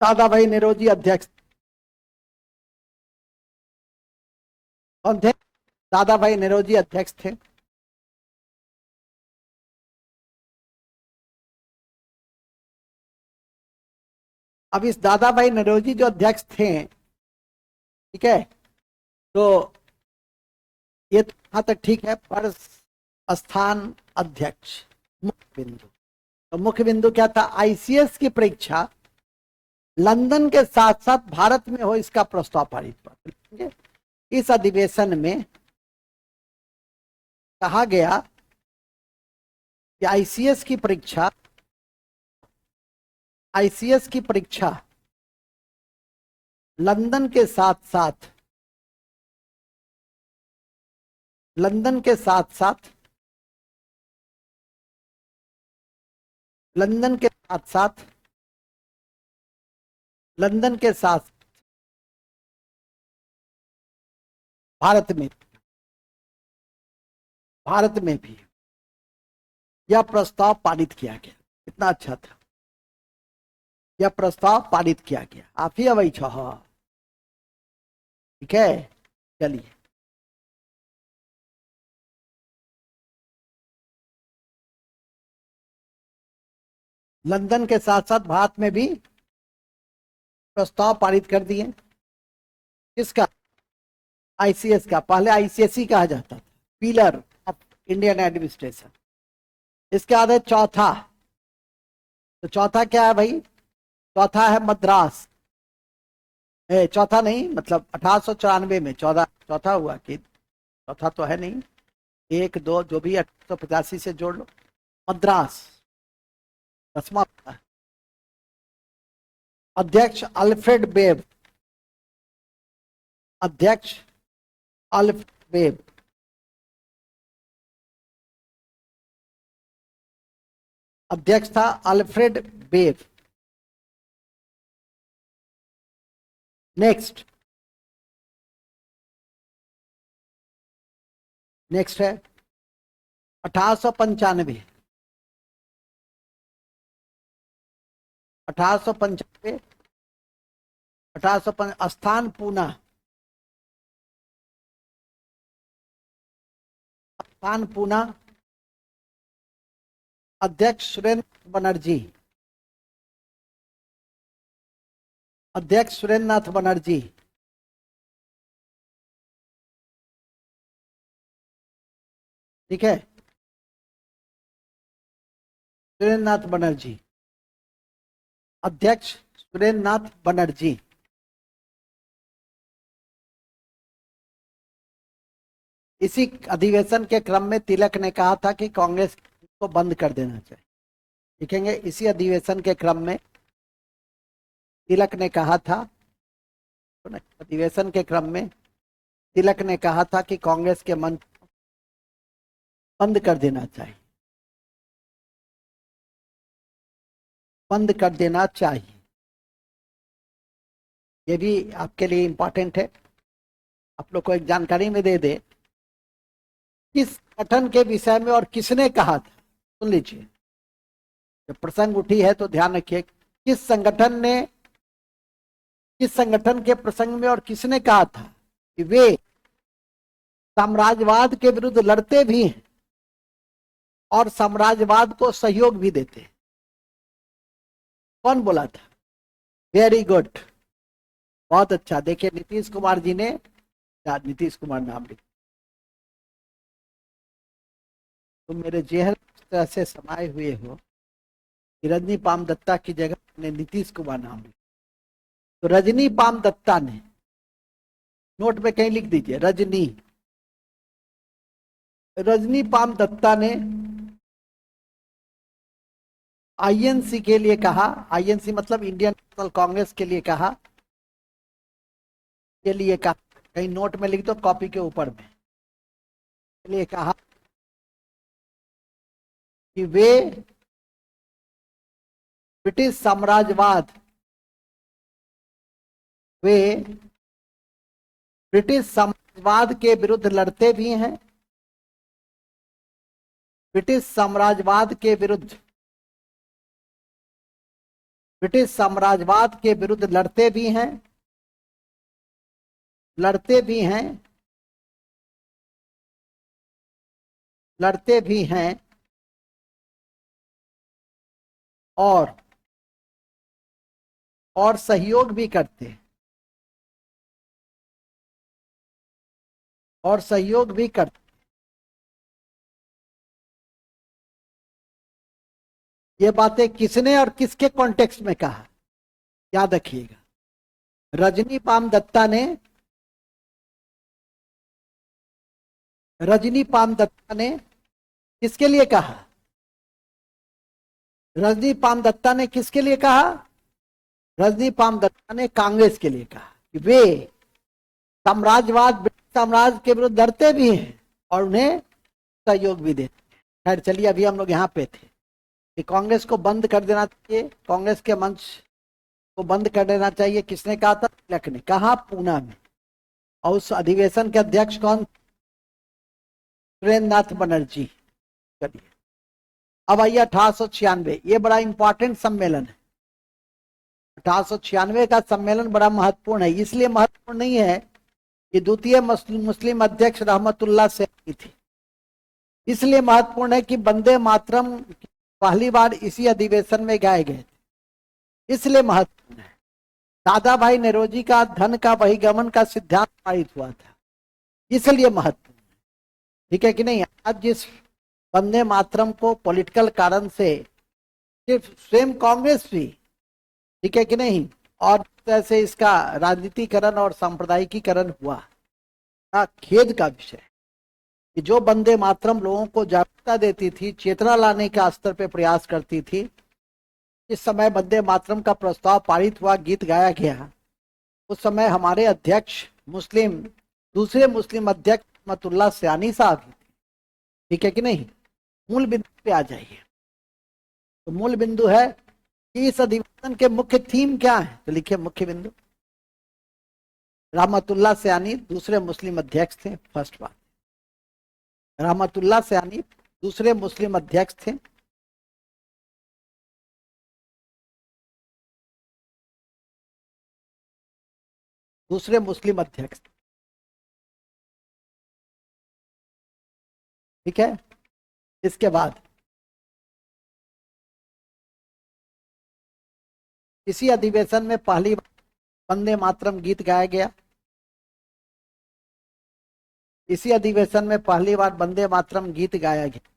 दादा भाई नेरोजी अध्यक्ष कौन थे, दादा भाई नेरोजी अध्यक्ष थे। अब इस दादा भाई नेरोजी जो अध्यक्ष थे, ठीक है, तो ये तो यहां तक ठीक है, पर स्थान अध्यक्ष मुख्य बिंदु, तो मुख्य बिंदु क्या था, आईसीएस की परीक्षा लंदन के साथ साथ भारत में हो, इसका प्रस्ताव पारित हुआ। इस अधिवेशन में कहा गया कि आईसीएस की परीक्षा लंदन के साथ साथ लंदन के साथ साथ लंदन के साथ साथ लंदन के साथ भारत में भी यह प्रस्ताव पारित किया गया। कितना अच्छा था, यह प्रस्ताव पारित किया गया। आप ही अवैध, ठीक है। चलिए, लंदन के साथ साथ भारत में भी प्रस्ताव पारित कर दिए। किसका? आईसीएस का। पहले आईसीएसई कहा जाता था, पिलर ऑफ इंडियन एडमिनिस्ट्रेशन। इसके बाद है चौथा। तो चौथा क्या है भाई? चौथा है मद्रास। चौथा नहीं, मतलब 1894 में चौथा हुआ कि चौथा तो है नहीं, एक दो जो भी 1885 से जोड़ लो। मद्रास 10वां। अध्यक्ष अल्फ्रेड बेब। अध्यक्ष अल्फ्रेड बेब। अध्यक्ष था अल्फ्रेड बेब। नेक्स्ट है 1895। 1895 1805 स्थान पूना। स्थान पूना। अध्यक्ष सुरेंद्र बनर्जी। अध्यक्ष सुरेंद्र नाथ बनर्जी। ठीक है, सुरेंद्र नाथ बनर्जी। अध्यक्ष सुरेंद्र नाथ बनर्जी। इसी अधिवेशन के क्रम में तिलक ने कहा था कि कांग्रेस को बंद कर देना चाहिए। लिखेंगे, इसी अधिवेशन के क्रम में तिलक ने कहा था, अधिवेशन के क्रम में तिलक ने कहा था कि कांग्रेस के मंच बंद कर देना चाहिए, बंद कर देना चाहिए। ये भी आपके लिए इंपॉर्टेंट है, आप लोग को एक जानकारी में दे दे किस संगठन के विषय में और किसने कहा था। सुन लीजिए, जब प्रसंग उठी है तो ध्यान रखिए, किस संगठन के प्रसंग में और किसने कहा था कि वे साम्राज्यवाद के विरुद्ध लड़ते भी हैं और साम्राज्यवाद को सहयोग भी देते हैं। कौन बोला था? वेरी गुड, बहुत अच्छा। देखिए, नीतीश कुमार जी ने, नीतीश कुमार नाम लिखा, तुम मेरे जेहर इस तरह से समाये हुए हो कि रजनी पाम दत्ता की जगह ने नीतीश कुमार नाम लिखा। तो रजनी पाम दत्ता ने, नोट में कहीं लिख दीजिए, रजनी पाम दत्ता ने आईएनसी के लिए कहा, आईएनसी मतलब इंडियन नेशनल कांग्रेस के लिए कहा, कहीं नोट में लिख दो, कॉपी के ऊपर में, के लिए कहा कि वे ब्रिटिश साम्राज्यवाद, वे ब्रिटिश साम्राज्यवाद के विरुद्ध लड़ते भी हैं, ब्रिटिश साम्राज्यवाद के विरुद्ध, ब्रिटिश साम्राज्यवाद के विरुद्ध लड़ते भी हैं, लड़ते भी हैं, लड़ते भी हैं और सहयोग भी करते हैं, और सहयोग भी करते। ये बातें किसने और किसके कॉन्टेक्स्ट में कहा, याद रखिएगा। रजनी पाम दत्ता ने, रजनी पाम दत्ता ने किसके लिए कहा? रजनी पाम दत्ता ने किसके लिए कहा? रजनी पाम दत्ता ने कांग्रेस के लिए कहा कि वे साम्राज्यवाद, ब्रिटिश साम्राज्य के विरुद्ध लड़ते भी हैं और उन्हें सहयोग भी देते हैं। खैर चलिए, अभी हम लोग यहाँ पे थे कि कांग्रेस को बंद कर देना चाहिए, कांग्रेस के मंच को बंद कर देना चाहिए। किसने कहा था? तिलक ने। कहा? पूना में। और उस अधिवेशन के अध्यक्ष कौन? सुरेंद्र नाथ बनर्जी। चलिए, अब आइए 1896, ये बड़ा इंपॉर्टेंट सम्मेलन है। 1896 का सम्मेलन बड़ा महत्वपूर्ण है। इसलिए महत्वपूर्ण नहीं है कि द्वितीय मुस्लिम अध्यक्ष रहमतुल्लाह से थी, इसलिए महत्वपूर्ण है कि वंदे मातरम पहली बार इसी अधिवेशन में गाए गए थे, इसलिए महत्वपूर्ण है। दादा भाई नौरोजी का धन का बहिर्गमन का सिद्धांत पारित हुआ था, इसलिए महत्वपूर्ण है। ठीक है कि नहीं? आज जिस वंदे मातरम को पॉलिटिकल कारण से सिर्फ स्वयं कांग्रेस भी, ठीक है कि नहीं, और जैसे इसका राजनीतिकरण और सांप्रदायिकीकरण हुआ, का खेद का विषय कि जो वंदे मातरम लोगों को जागरूकता देती थी, चेतना लाने का स्तर पे प्रयास करती थी, इस समय वंदे मातरम का प्रस्ताव पारित हुआ, गीत गाया गया, उस समय हमारे अध्यक्ष दूसरे मुस्लिम अध्यक्ष रहमतुल्लाह सयानी साहब, ठीक है कि नहीं? मूल बिंदु पे आ जाइए। तो मूल बिंदु है कि इस अधिवेशन के मुख्य थीम क्या है, तो लिखिए मुख्य बिंदु। रहमतुल्लाह सयानी दूसरे मुस्लिम अध्यक्ष थे, फर्स्ट बात। रहमतुल्लाह सयानी दूसरे मुस्लिम अध्यक्ष थे। दूसरे मुस्लिम अध्यक्ष, ठीक है। इसके बाद इसी अधिवेशन में पहली बार वंदे मातरम गीत गाया गया। इसी अधिवेशन में पहली बार वंदे मातरम गीत गाया गया।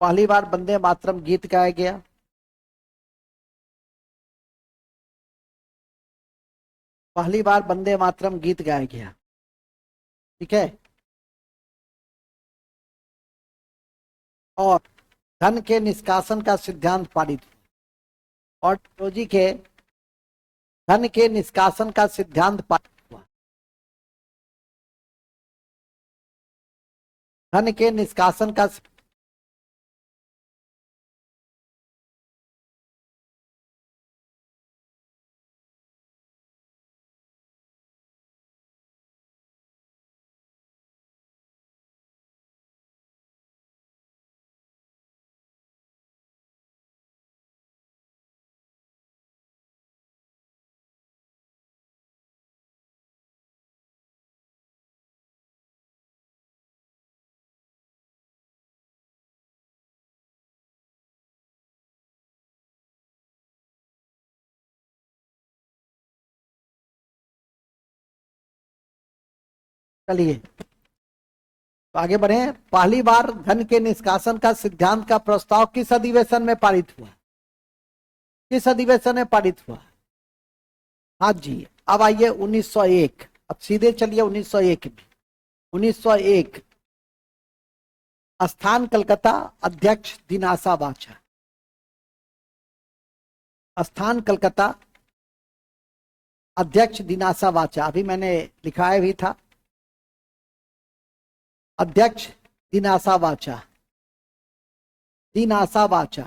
पहली बार वंदे मातरम गीत गाया गया। पहली बार वंदे मातरम गीत गाया गया, ठीक है। और धन के निष्कासन का सिद्धांत पारित, और टेक्नोलॉजी के धन के निष्कासन का सिद्धांत पारित हुआ। धन के निष्कासन का, चलिए तो आगे बढ़े। पहली बार धन के निष्कासन का सिद्धांत का प्रस्ताव किस अधिवेशन में पारित हुआ? किस अधिवेशन में पारित हुआ? हाँ जी। अब आइए 1901, अब सीधे चलिए 1901 में। 1901 स्थान कलकत्ता, अध्यक्ष दिनासा वाचा। स्थान कलकत्ता, अध्यक्ष दिनासा वाचा, अभी मैंने लिखाया भी था। अध्यक्ष दिनासा वाचा, दिनासा वाचा।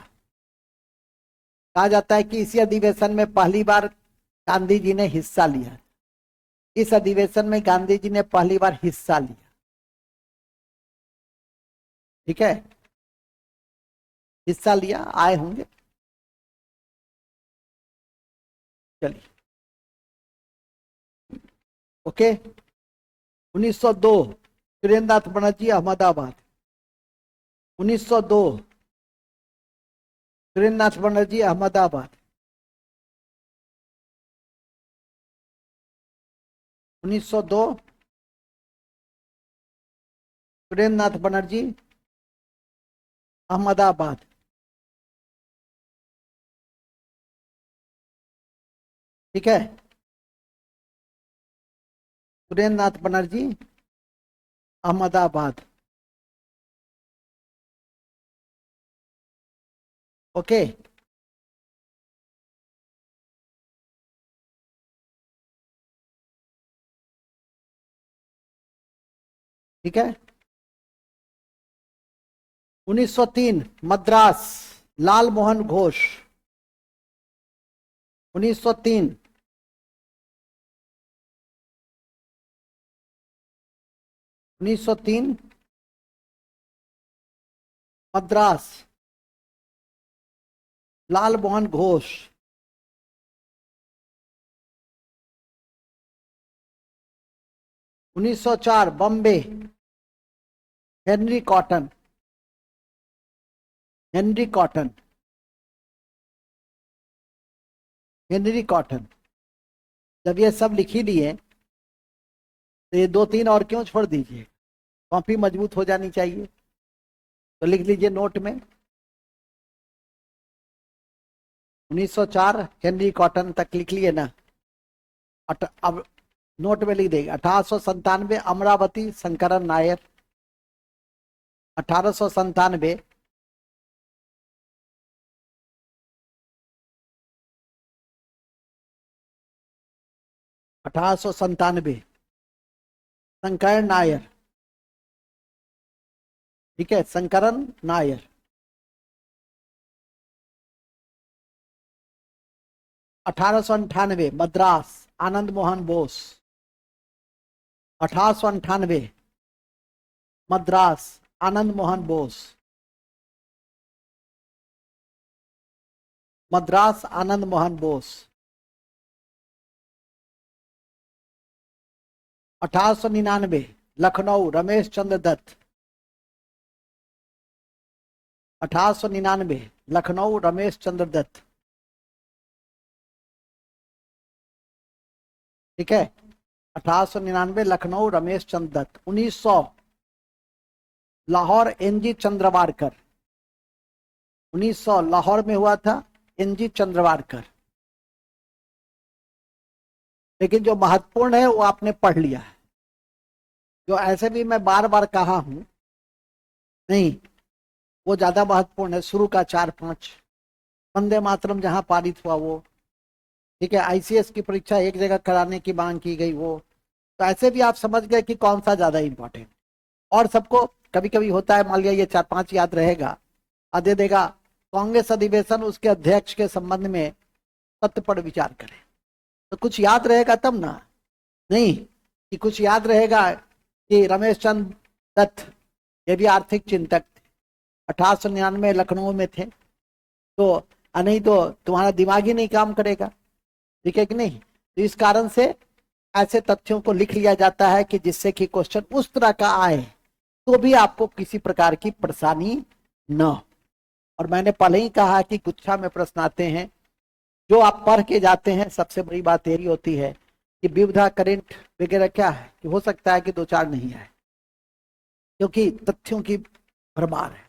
कहा जाता है कि इसी अधिवेशन में पहली बार गांधी जी ने हिस्सा लिया। इस अधिवेशन में गांधी जी ने पहली बार हिस्सा लिया, ठीक है। हिस्सा लिया, आए होंगे। चलिए ओके। 1902 सुरेंद्रनाथ बनर्जी, अहमदाबाद। 1902 सुरेंद्रनाथ बनर्जी, अहमदाबाद। 1902 सुरेंद्रनाथ बनर्जी, अहमदाबाद। ठीक है, सुरेंद्रनाथ बनर्जी, अहमदाबाद। ओके। ठीक है। 1903 Madras, Lal Mohan Ghosh. 1903 1903 Madras, Lal Mohan Ghosh. 1904 Bombay, Henry Cotton, Henry Cotton, Henry Cotton. जब ये सब लिख ही लिए तो ये 2-3 और क्यों छोड़ दीजिए, कॉपी मजबूत हो जानी चाहिए। तो लिख लीजिए नोट में 1904 हेनरी कॉटन तक लिख लिए ना। अब नोट में लिख देंगे 1897 अमरावती शंकरन नायर, 1897 1897 शंकरन नायर, ठीक है, शंकरन नायर। 1898 मद्रास आनंद मोहन बोस, 1898 मद्रास आनंद मोहन बोस, मद्रास आनंद मोहन बोस। 1899 लखनऊ रमेश चंद्र दत्त, 1899 लखनऊ रमेश चंद्र दत्त, ठीक है, 1899 लखनऊ रमेश चंद्र दत्त। 1900 लाहौर एनजी चंद्रवारकर, 1900 लाहौर में हुआ था एनजी चंद्रवारकर। लेकिन जो महत्वपूर्ण है वो आपने पढ़ लिया है, जो ऐसे भी मैं बार बार कहा हूं, नहीं वो ज्यादा महत्वपूर्ण है। शुरू का 4-5 वंदे मातरम जहां पारित हुआ वो, ठीक है, आईसीएस की परीक्षा एक जगह कराने की मांग की गई वो, तो ऐसे भी आप समझ गए कि कौन सा ज्यादा इंपॉर्टेंट। और सबको कभी कभी होता है, मान लिया ये 4-5 याद रहेगा और दे देगा कांग्रेस अधिवेशन उसके अध्यक्ष के संबंध में तथ्य पर विचार करें, तो कुछ याद रहेगा तब ना, नहीं कि कुछ याद रहेगा कि रमेश चंद्र दत्त ये भी आर्थिक चिंतक थे, 1899 लखनऊ में थे, तो नहीं तो तुम्हारा दिमाग ही नहीं काम करेगा, ठीक है कि नहीं। तो इस कारण से ऐसे तथ्यों को लिख लिया जाता है कि जिससे कि क्वेश्चन उस तरह का आए तो भी आपको किसी प्रकार की परेशानी न हो। और मैंने पहले ही कहा कि गुच्छा में प्रश्न आते हैं, जो आप पढ़ के जाते हैं, सबसे बड़ी बात यही होती है कि विविधा करंट वगैरह क्या है कि हो सकता है कि 2-4 नहीं आए क्योंकि तथ्यों की भरमार है,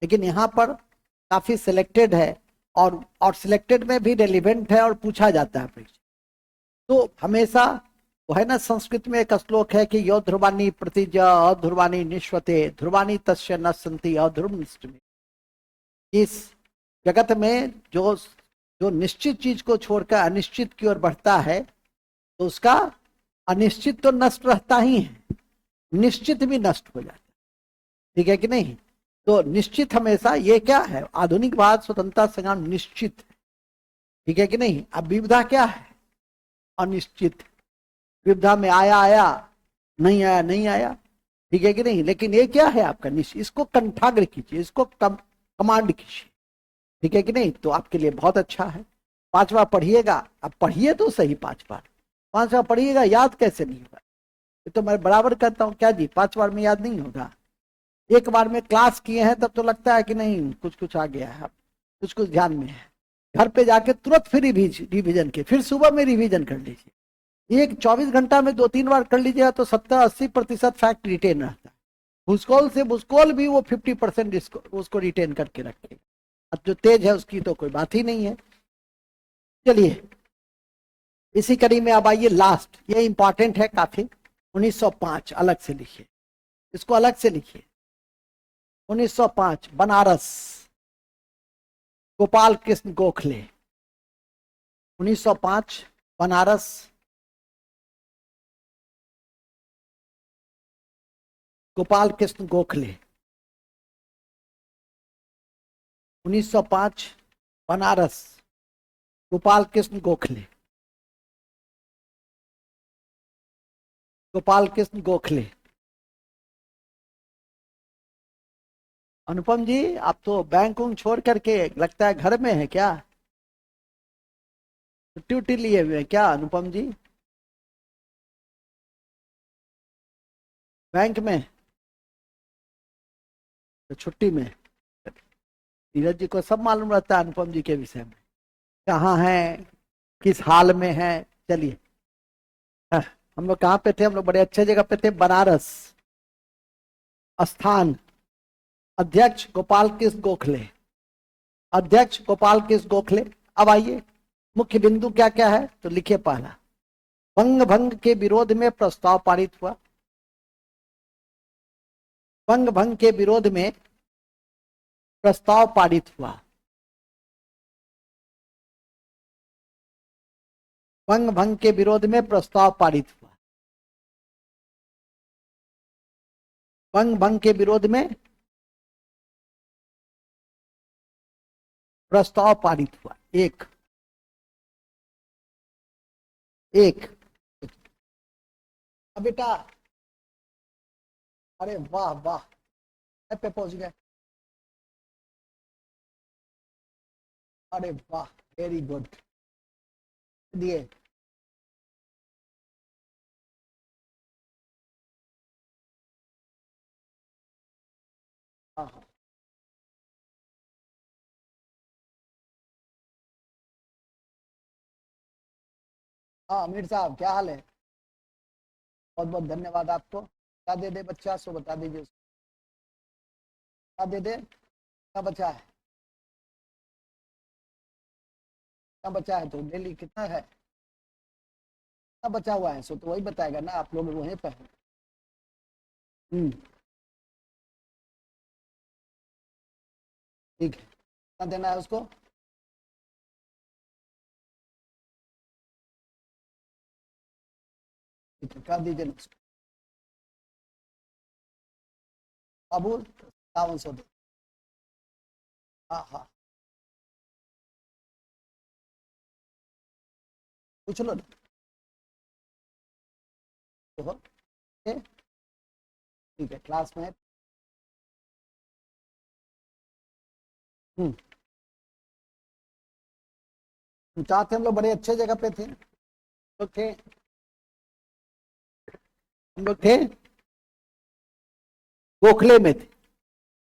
लेकिन यहाँ पर काफी सिलेक्टेड है और सिलेक्टेड में भी रेलिवेंट है और पूछा जाता है परीक्षा। तो हमेशा वो है ना, संस्कृत में एक श्लोक है कि यो ध्रुवानी प्रतिज अध्रुवानी निश्वते ध्रुवानी तस्य न संति अध्रुव निष्ठ में। इस जगत में जो जो निश्चित चीज को छोड़कर अनिश्चित की ओर बढ़ता है तो उसका अनिश्चित तो नष्ट रहता ही है, निश्चित भी नष्ट हो जाता है, ठीक है कि नहीं। तो निश्चित हमेशा ये क्या है, आधुनिक भारत स्वतंत्रता संग्राम निश्चित है, ठीक है कि नहीं। अब विविधा क्या है, अनिश्चित। विविधा में आया आया, नहीं आया नहीं आया, ठीक है कि नहीं। लेकिन ये क्या है आपका निश्चित, इसको कंठाग्र कीजिए, इसको कमांड कीजिए, ठीक है कि नहीं, तो आपके लिए बहुत अच्छा है। 5वां पढ़िएगा, अब पढ़िए तो सही 5 बार, 5वां पढ़िएगा, याद कैसे नहीं होगा, ये तो मैं बराबर कहता हूँ क्या जी, 5 बार में याद नहीं होगा। एक बार में क्लास किए हैं तब तो लगता है कि नहीं कुछ कुछ आ गया है, कुछ कुछ ध्यान में है। घर पे जाके तुरंत फिर रिवीजन के, फिर सुबह में रिवीजन कर लीजिए। एक 24 घंटा में 2-3 बार कर लीजिएगा तो 70-80% फैक्ट रिटेन रहता है। भूसकोल से भूसकोल भी वो 50% उसको रिटेन करके रखेगा। अब जो तेज है उसकी तो कोई बात ही नहीं है। चलिए इसी कड़ी में अब आइए लास्ट, ये इंपॉर्टेंट है काफी। 1905 अलग से लिखिए, इसको अलग से लिखिए। 1905 बनारस, गोपाल कृष्ण गोखले। 1905 बनारस, गोपाल कृष्ण गोखले। 1905 बनारस, गोपाल कृष्ण गोखले, गोपाल कृष्ण गोखले। अनुपम जी आप तो बैंक उंग छोड़ करके लगता है घर में है क्या, छुट्टी उट्टी लिए हुए हैं क्या अनुपम जी, बैंक में। तो छुट्टी में। नीरज जी को सब मालूम रहता है अनुपम जी के विषय में, कहाँ है, किस हाल में है। चलिए, हम लोग कहाँ पे थे? हम लोग बड़े अच्छे जगह पे थे, बनारस। स्थान अध्यक्ष गोपाल कृष्ण गोखले, अध्यक्ष गोपाल कृष्ण गोखले। अब आइए, मुख्य बिंदु क्या क्या है तो लिखिए। पहला, बंग भंग के विरोध में प्रस्ताव पारित हुआ। बंग भंग के विरोध में प्रस्ताव पारित हुआ। बंग भंग के विरोध में प्रस्ताव पारित हुआ। बंग भंग के विरोध में प्रस्ताव पारित हुआ। एक एक अब बेटा, अरे वाह वाह, पे पहुंच गए। अरे वाह, वेरी गुड दिए। हाँ हाँ हाँ, अमीर साहब क्या हाल है? बहुत बहुत धन्यवाद आपको। क्या दे दे बच्चा, सो बता दीजिए उसको। क्या दे दे? क्या बचा है? क्या बचा है तो ले ली। कितना है? क्या बचा हुआ है सो तो वही बताएगा ना, आप लोग वहीं पे हैं। ठीक है, कितना देना है उसको? ठीक है, कर दीजिए ना उसको। बाबू 5700 दे। हाँ हाँ, पूछ लो ना। तो हो, ठीक है, क्लास में है। हम्म, चाहते हम लोग बड़े अच्छे जगह पे थे। तो थे, हम लोग थे गोखले में थे।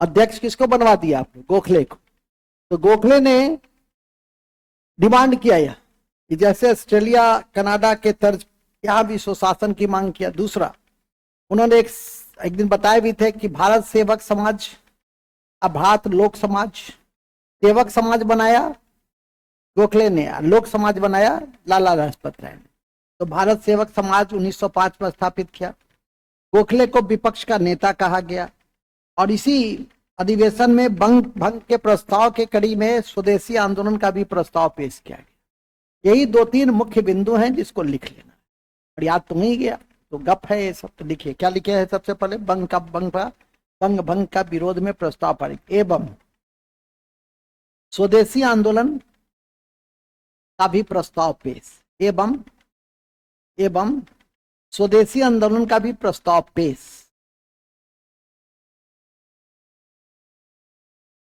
अध्यक्ष किसको बनवा दिया आपने? गोखले को। तो गोखले ने डिमांड किया यह कि जैसे ऑस्ट्रेलिया कनाडा के तर्ज यहाँ भी स्वशासन की मांग किया। दूसरा, उन्होंने एक दिन बताए भी थे कि भारत सेवक समाज, अब भारत लोक समाज, सेवक समाज बनाया गोखले ने, लोक समाज बनाया लाला लाजपत राय ने। तो भारत सेवक समाज 1905 में स्थापित किया। गोखले को विपक्ष का नेता कहा गया और इसी अधिवेशन में बंग भंग के प्रस्ताव के कड़ी में स्वदेशी आंदोलन का भी प्रस्ताव पेश किया गया। यही दो तीन मुख्य बिंदु हैं जिसको लिख लेना। और याद तो नहीं गया तो गप है ये सब, तो लिखिए क्या लिखे है। सबसे पहले बंग भंग का विरोध में प्रस्ताव पारित एवं स्वदेशी आंदोलन का भी प्रस्ताव पेश। एवं एवं स्वदेशी आंदोलन का भी प्रस्ताव पेश।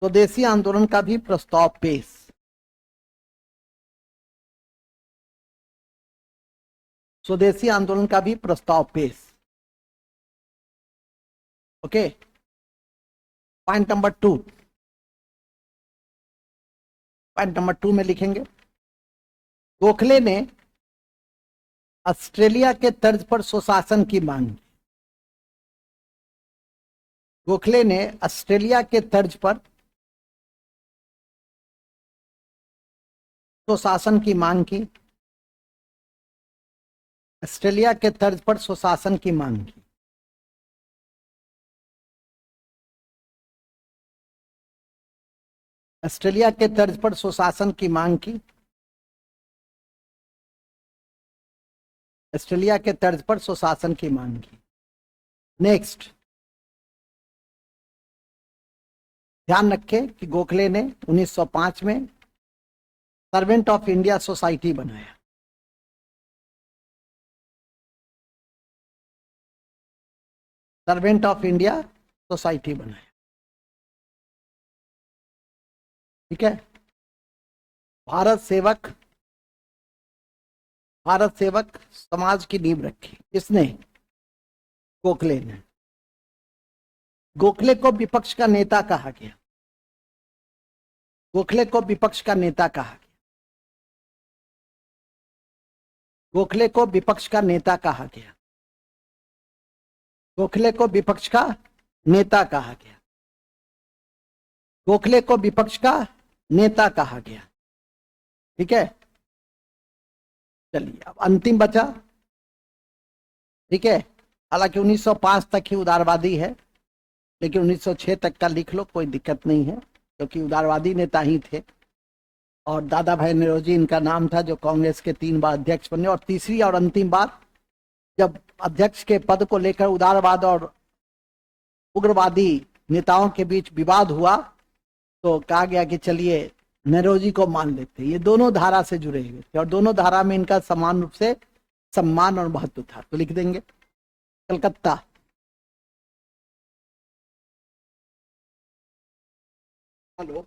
स्वदेशी आंदोलन का भी प्रस्ताव पेश। स्वदेशी आंदोलन का भी प्रस्ताव पेश। Okay, point number 2। Point number 2 में लिखेंगे, गोखले ने ऑस्ट्रेलिया के तर्ज पर स्वशासन की मांग की। गोखले ने ऑस्ट्रेलिया के तर्ज पर स्वशासन की मांग की। ऑस्ट्रेलिया के तर्ज पर स्वशासन की मांग की। ऑस्ट्रेलिया के तर्ज पर स्वशासन की मांग की। ऑस्ट्रेलिया के तर्ज पर स्वशासन की मांग की। नेक्स्ट, ध्यान रखें कि गोखले ने 1905 में सर्वेंट ऑफ इंडिया सोसाइटी बनाया। सर्वेंट ऑफ इंडिया सोसाइटी बनाया। ठीक है, भारत सेवक, भारत सेवक समाज की नींव रखी। किसने? गोखले ने। गोखले को विपक्ष का नेता कहा गया। गोखले को विपक्ष का नेता कहा गया। गोखले को विपक्ष का नेता कहा गया। गोखले को विपक्ष का नेता कहा गया। गोखले को विपक्ष का नेता कहा गया। ठीक है, चलिए अब अंतिम बचा। ठीक है, हालांकि 1905 तक ही उदारवादी है, लेकिन 1906 तक का लिख लो, कोई दिक्कत नहीं है, क्योंकि उदारवादी नेता ही थे। और दादा भाई नौरोजी इनका नाम था, जो कांग्रेस के 3 बार अध्यक्ष बने। और तीसरी और अंतिम बार, जब अध्यक्ष के पद को लेकर उदारवाद और उग्रवादी नेताओं के बीच विवाद हुआ, तो कहा गया कि चलिए नौरोजी को मान लेते। ये दोनों धारा से जुड़े हुए थे और दोनों धारा में इनका समान रूप से सम्मान और महत्व था। तो लिख देंगे कलकत्ता। हेलो,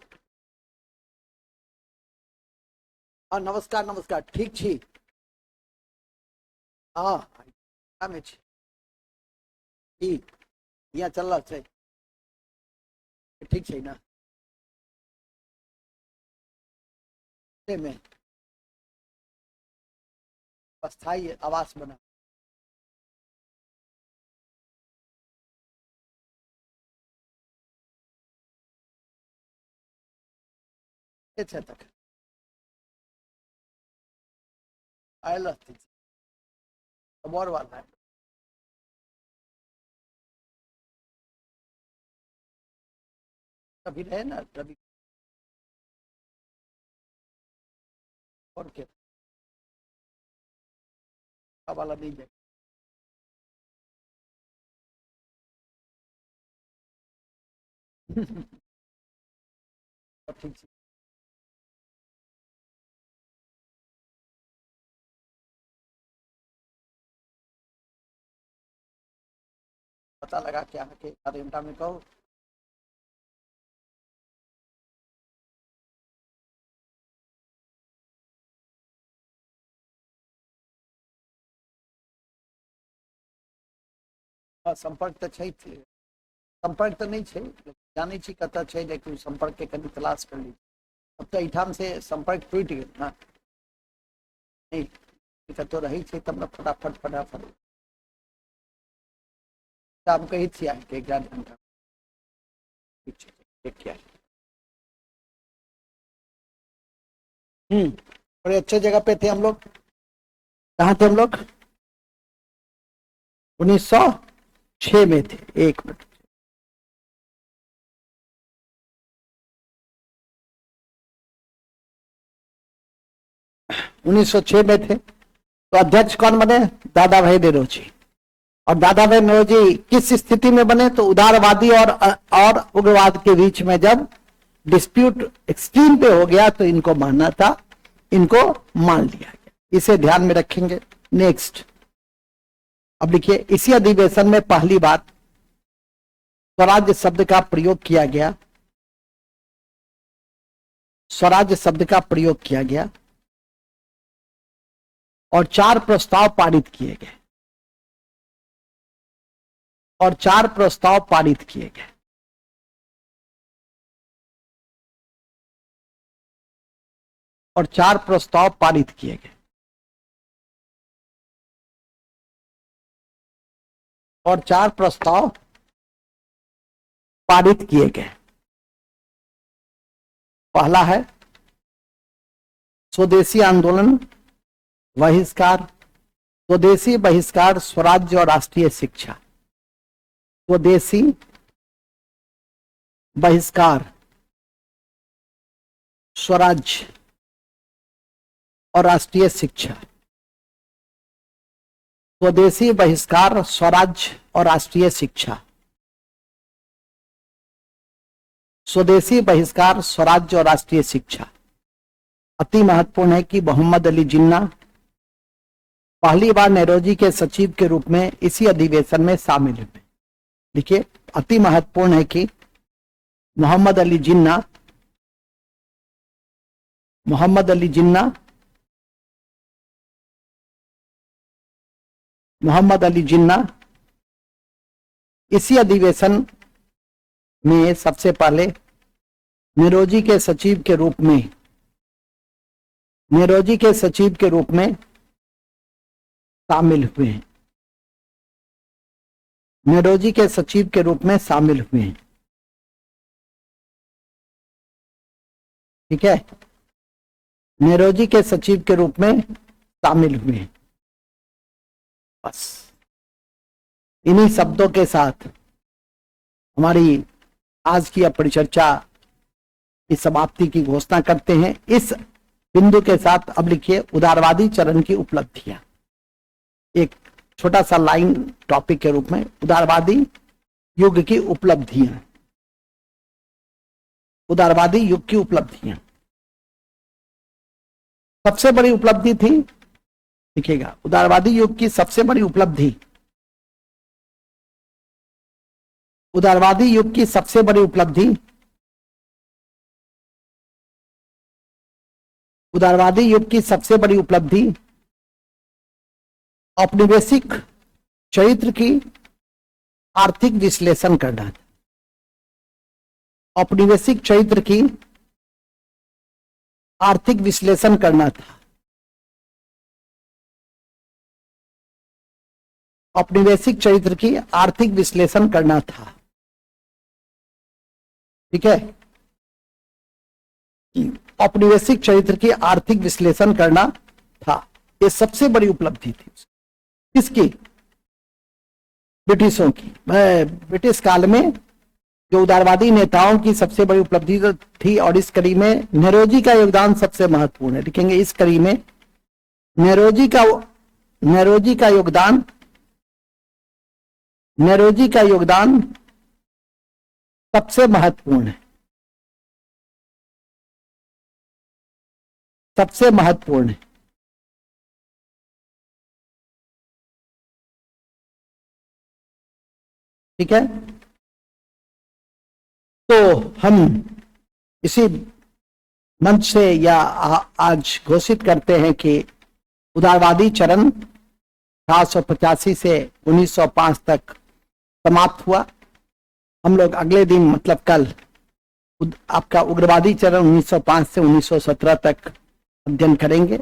नमस्कार नमस्कार, ठीक छी? हाँ, में ठीक यहाँ चल रहा है, ठीक है ना? में अस्थायी आवास बना। अच्छा तक आयल और वाला है। कभी रहे ना रवि और क्या वाला नहीं जाए। ठीक है, पता लगा क्या है कि आधे घंटा में कहो। संपर्क तो छै, संपर्क तो नहीं छै, जाने छी कत छै, लेकिन संपर्क के कभी तलाश कर ली। अब तो एठाम से संपर्क टूट गए ना, नहीं तो रही छै, तब ना फटाफट फटाफट हम कही थी आके 11 घंटा। क्या बड़े अच्छे जगह पे थे हम लोग। कहाँ थे हम लोग? 1906 में थे। 1 मिनट, 1906 में थे। तो अध्यक्ष कौन बने? दादा भाई नौरोजी। और दादा भाई नौरोजी किस स्थिति में बने? तो उदारवादी और उग्रवाद के बीच में जब डिस्प्यूट एक्सट्रीम पे हो गया, तो इनको मानना था, इनको मान लिया गया। इसे ध्यान में रखेंगे। नेक्स्ट, अब लिखिए, इसी अधिवेशन में पहली बार स्वराज्य शब्द का प्रयोग किया गया। स्वराज्य शब्द का प्रयोग किया गया और 4 प्रस्ताव पारित किए गए। और 4 प्रस्ताव पारित किए गए। और 4 प्रस्ताव पारित किए गए। और 4 प्रस्ताव पारित किए गए। पहला है स्वदेशी आंदोलन बहिष्कार, स्वदेशी बहिष्कार, स्वराज्य और राष्ट्रीय शिक्षा। स्वदेशी बहिष्कार, स्वराज्य और राष्ट्रीय शिक्षा। स्वदेशी बहिष्कार, स्वराज्य और राष्ट्रीय शिक्षा। स्वदेशी बहिष्कार, स्वराज्य और राष्ट्रीय शिक्षा। अति महत्वपूर्ण है कि मोहम्मद अली जिन्ना पहली बार नौरोजी के सचिव के रूप में इसी अधिवेशन में शामिल हुए। देखिए, अति महत्वपूर्ण है कि मोहम्मद अली जिन्ना इसी अधिवेशन में सबसे पहले नेरोजी के सचिव के रूप में शामिल हुए हैं। नेरोजी के सचिव के रूप में शामिल हुए हैं। ठीक है, नेरोजी के सचिव के रूप में शामिल हुए हैं। बस इन्हीं शब्दों के साथ हमारी आज की परिचर्चा की समाप्ति की घोषणा करते हैं। इस बिंदु के साथ अब लिखिए उदारवादी चरण की उपलब्धियां। एक छोटा सा लाइन टॉपिक के रूप में, उदारवादी युग की उपलब्धियां। उदारवादी युग की उपलब्धियां, सबसे बड़ी उपलब्धि थी, लिखिएगा, उदारवादी युग की सबसे बड़ी उपलब्धि, उदारवादी युग की सबसे बड़ी उपलब्धि, उदारवादी युग की सबसे बड़ी उपलब्धि औपनिवेशिक चरित्र की आर्थिक विश्लेषण करना था। औपनिवेशिक चरित्र की आर्थिक विश्लेषण करना था। औपनिवेशिक चरित्र की आर्थिक विश्लेषण करना था। ठीक है, औपनिवेशिक चरित्र की आर्थिक विश्लेषण करना था। ये सबसे बड़ी उपलब्धि थी। किसकी? ब्रिटिशों की। ब्रिटिश काल में जो उदारवादी नेताओं की सबसे बड़ी उपलब्धि थी, और इस कड़ी में नेरोजी का योगदान सबसे महत्वपूर्ण है। लिखेंगे इस कड़ी में नेरोजी का योगदान, नेरोजी का योगदान सबसे महत्वपूर्ण है, सबसे महत्वपूर्ण है। ठीक है, तो हम इसी मंच से या आज घोषित करते हैं कि उदारवादी चरण 1885 से 1905 तक समाप्त हुआ। हम लोग अगले दिन मतलब कल आपका उग्रवादी चरण 1905 से 1917 तक अध्ययन करेंगे।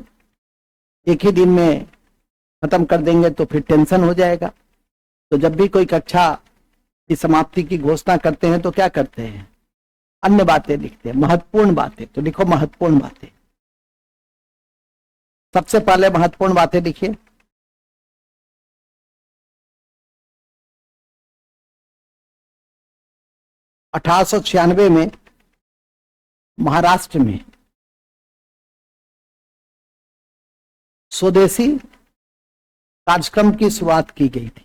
एक ही दिन में खत्म कर देंगे तो फिर टेंशन हो जाएगा। तो जब भी कोई कक्षा की समाप्ति की घोषणा करते हैं तो क्या करते हैं? अन्य बातें लिखते हैं, महत्वपूर्ण बातें। तो लिखो महत्वपूर्ण बातें। सबसे पहले महत्वपूर्ण बातें लिखिए। अठारह में महाराष्ट्र में स्वदेशी कार्यक्रम की शुरुआत की गई थी।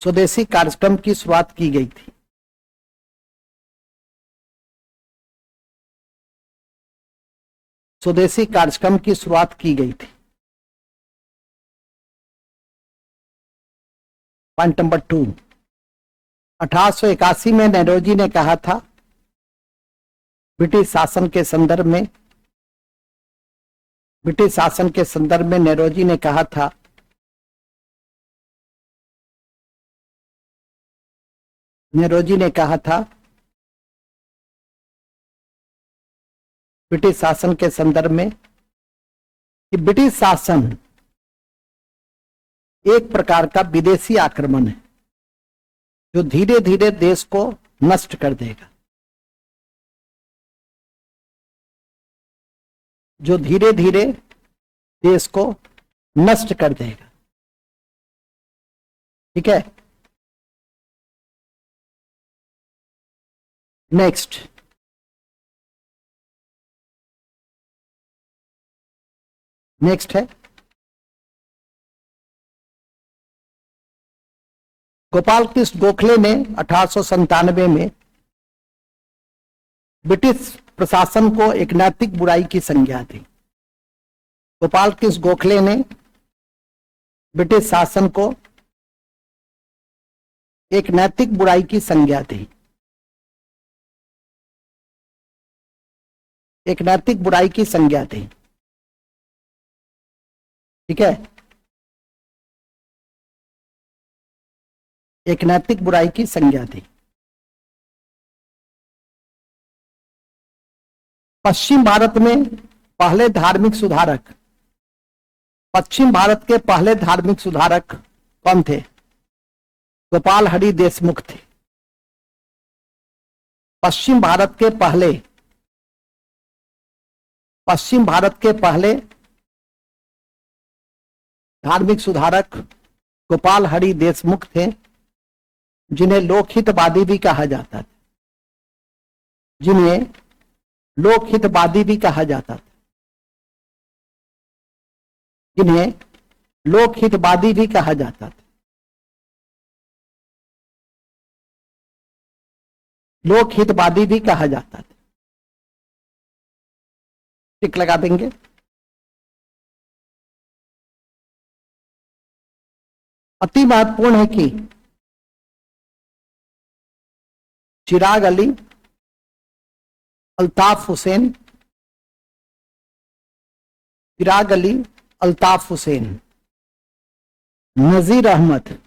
स्वदेशी कार्यक्रम की शुरुआत की गई थी। स्वदेशी कार्यक्रम की शुरुआत की गई थी। पॉइंट नंबर 2, 1881 में नेरोजी ने कहा था, ब्रिटिश शासन के संदर्भ में, ब्रिटिश शासन के संदर्भ में नेरोजी ने कहा था, नेरोजी ने कहा था ब्रिटिश शासन के संदर्भ में कि ब्रिटिश शासन एक प्रकार का विदेशी आक्रमण है जो धीरे धीरे देश को नष्ट कर देगा, जो धीरे धीरे देश को नष्ट कर देगा। ठीक है, नेक्स्ट, नेक्स्ट है गोपाल कृष्ण गोखले ने 1897 में ब्रिटिश प्रशासन को एक नैतिक बुराई की संज्ञा दी। गोपाल कृष्ण गोखले ने ब्रिटिश शासन को एक नैतिक बुराई की संज्ञा दी, एक नैतिक बुराई की संज्ञा दी। ठीक है, एक नैतिक बुराई की संज्ञा दी। पश्चिम भारत में पहले धार्मिक सुधारक, पश्चिम भारत के पहले धार्मिक सुधारक कौन थे? गोपाल हरि देशमुख थे। पश्चिम भारत के पहले धार्मिक सुधारक गोपाल हरि देशमुख थे, जिन्हें लोकहितवादी भी कहा जाता था, जिन्हें लोकहितवादी भी कहा जाता था, जिन्हें लोकहितवादी भी कहा जाता था। लोकहितवादी भी कहा जाता था। टिक लगा देंगे। अति महत्वपूर्ण है कि चिराग अली, अल्ताफ हुसैन, चिराग अली, अल्ताफ हुसैन, नजीर अहमद,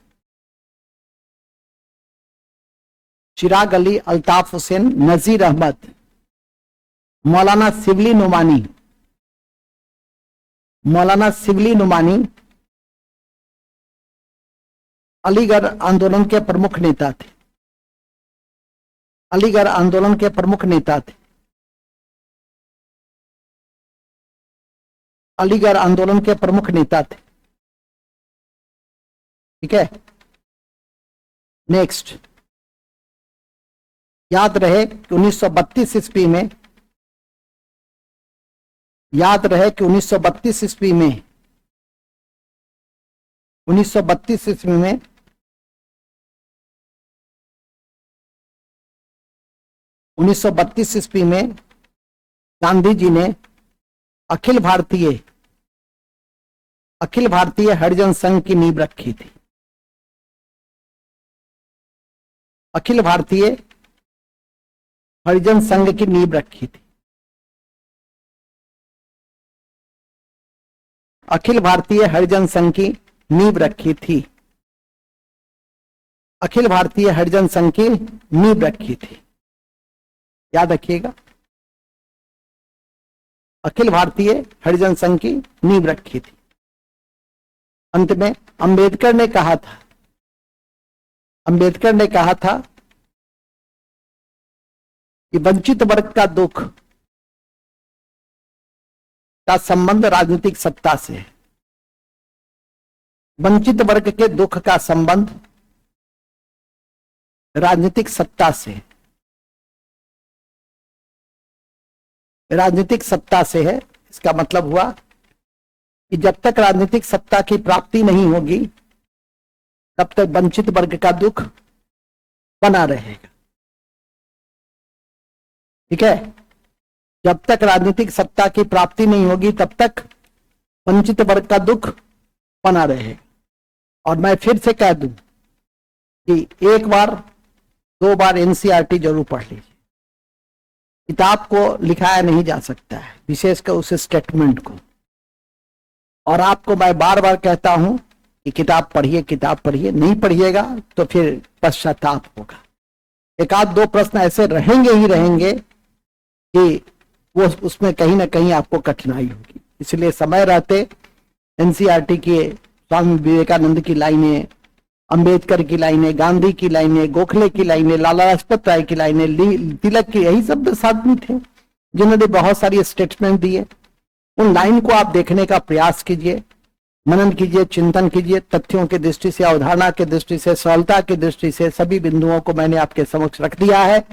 चिराग अली, अल्ताफ हुसैन, नजीर अहमद, मौलाना शिबली नुमानी, मौलाना शिबली नुमानी अलीगढ़ आंदोलन के प्रमुख नेता थे। अलीगढ़ आंदोलन के प्रमुख नेता थे। अलीगढ़ आंदोलन के प्रमुख नेता थे। ठीक है, नेक्स्ट, याद रहे कि 1932 ईस्वी में, याद रहे कि 1932 ईस्वी में 1932 ईस्वी में गांधी जी ने अखिल भारतीय हरिजन संघ की नींव रखी थी। अखिल भारतीय हरिजन संघ की नींव रखी थी। अखिल भारतीय हरिजन संघ की नींव रखी थी। अखिल भारतीय हरिजन संघ की नींव रखी थी, याद रखिएगा। अखिल भारतीय हरिजन संघ की नींव रखी थी। अंत में अंबेडकर ने कहा था कि वंचित वर्ग का दुख का संबंध राजनीतिक सत्ता से है। वंचित वर्ग के दुख का संबंध राजनीतिक सत्ता से, राजनीतिक सत्ता से है। इसका मतलब हुआ कि जब तक राजनीतिक सत्ता की प्राप्ति नहीं होगी तब तक वंचित वर्ग का दुख बना रहेगा। ठीक है, जब तक राजनीतिक सत्ता की प्राप्ति नहीं होगी तब तक वंचित वर्ग का दुख बना रहेगा। और मैं फिर से कह दूं कि एक बार 2 बार एनसीईआरटी जरूर पढ़ लीजिए। किताब को लिखाया नहीं जा सकता है, विशेषकर उस स्टेटमेंट को। और आपको मैं बार बार कहता हूं कि किताब पढ़िए, किताब पढ़िए। नहीं पढ़िएगा तो फिर पश्चाताप होगा। एक आध 2 प्रश्न ऐसे रहेंगे ही रहेंगे कि वो उसमें कहीं ना कहीं आपको कठिनाई होगी। इसलिए समय रहते एनसीईआरटी के स्वामी विवेकानंद की लाइनें, अंबेडकर की लाइनें, गांधी की लाइनें, गोखले की लाइनें, लाला लाजपत राय की लाइनें, तिलक की, यही सब आदमी थे जिन्होंने बहुत सारी स्टेटमेंट दिए। उन लाइन को आप देखने का प्रयास कीजिए, मनन कीजिए, चिंतन कीजिए। तथ्यों की दृष्टि से, अवधारणा की दृष्टि से, सरलता की दृष्टि से सभी बिंदुओं को मैंने आपके समक्ष रख दिया है।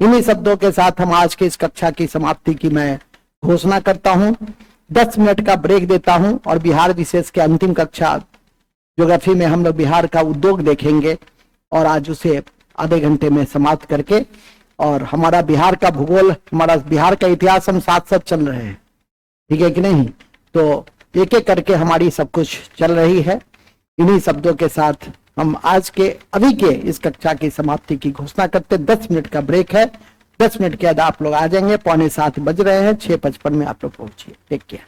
इन्हीं शब्दों के साथ हम आज के इस कक्षा की समाप्ति की मैं घोषणा करता हूं। 10 मिनट का ब्रेक देता हूं और बिहार विशेष के अंतिम कक्षा ज्योग्राफी में हम लोग बिहार का उद्योग देखेंगे और आज उसे आधे घंटे में समाप्त करके, और हमारा बिहार का भूगोल, हमारा बिहार का इतिहास हम साथ साथ चल रहे हैं। ठीक है कि नहीं? तो एक एक करके हमारी सब कुछ चल रही है। इन्हीं शब्दों के साथ हम आज के अभी के इस कक्षा की समाप्ति की घोषणा करते। 10 मिनट का ब्रेक है। 10 मिनट के बाद आप लोग आ जाएंगे। 6:45 बज रहे हैं। 6:55 में आप लोग पहुंचिए। Take care.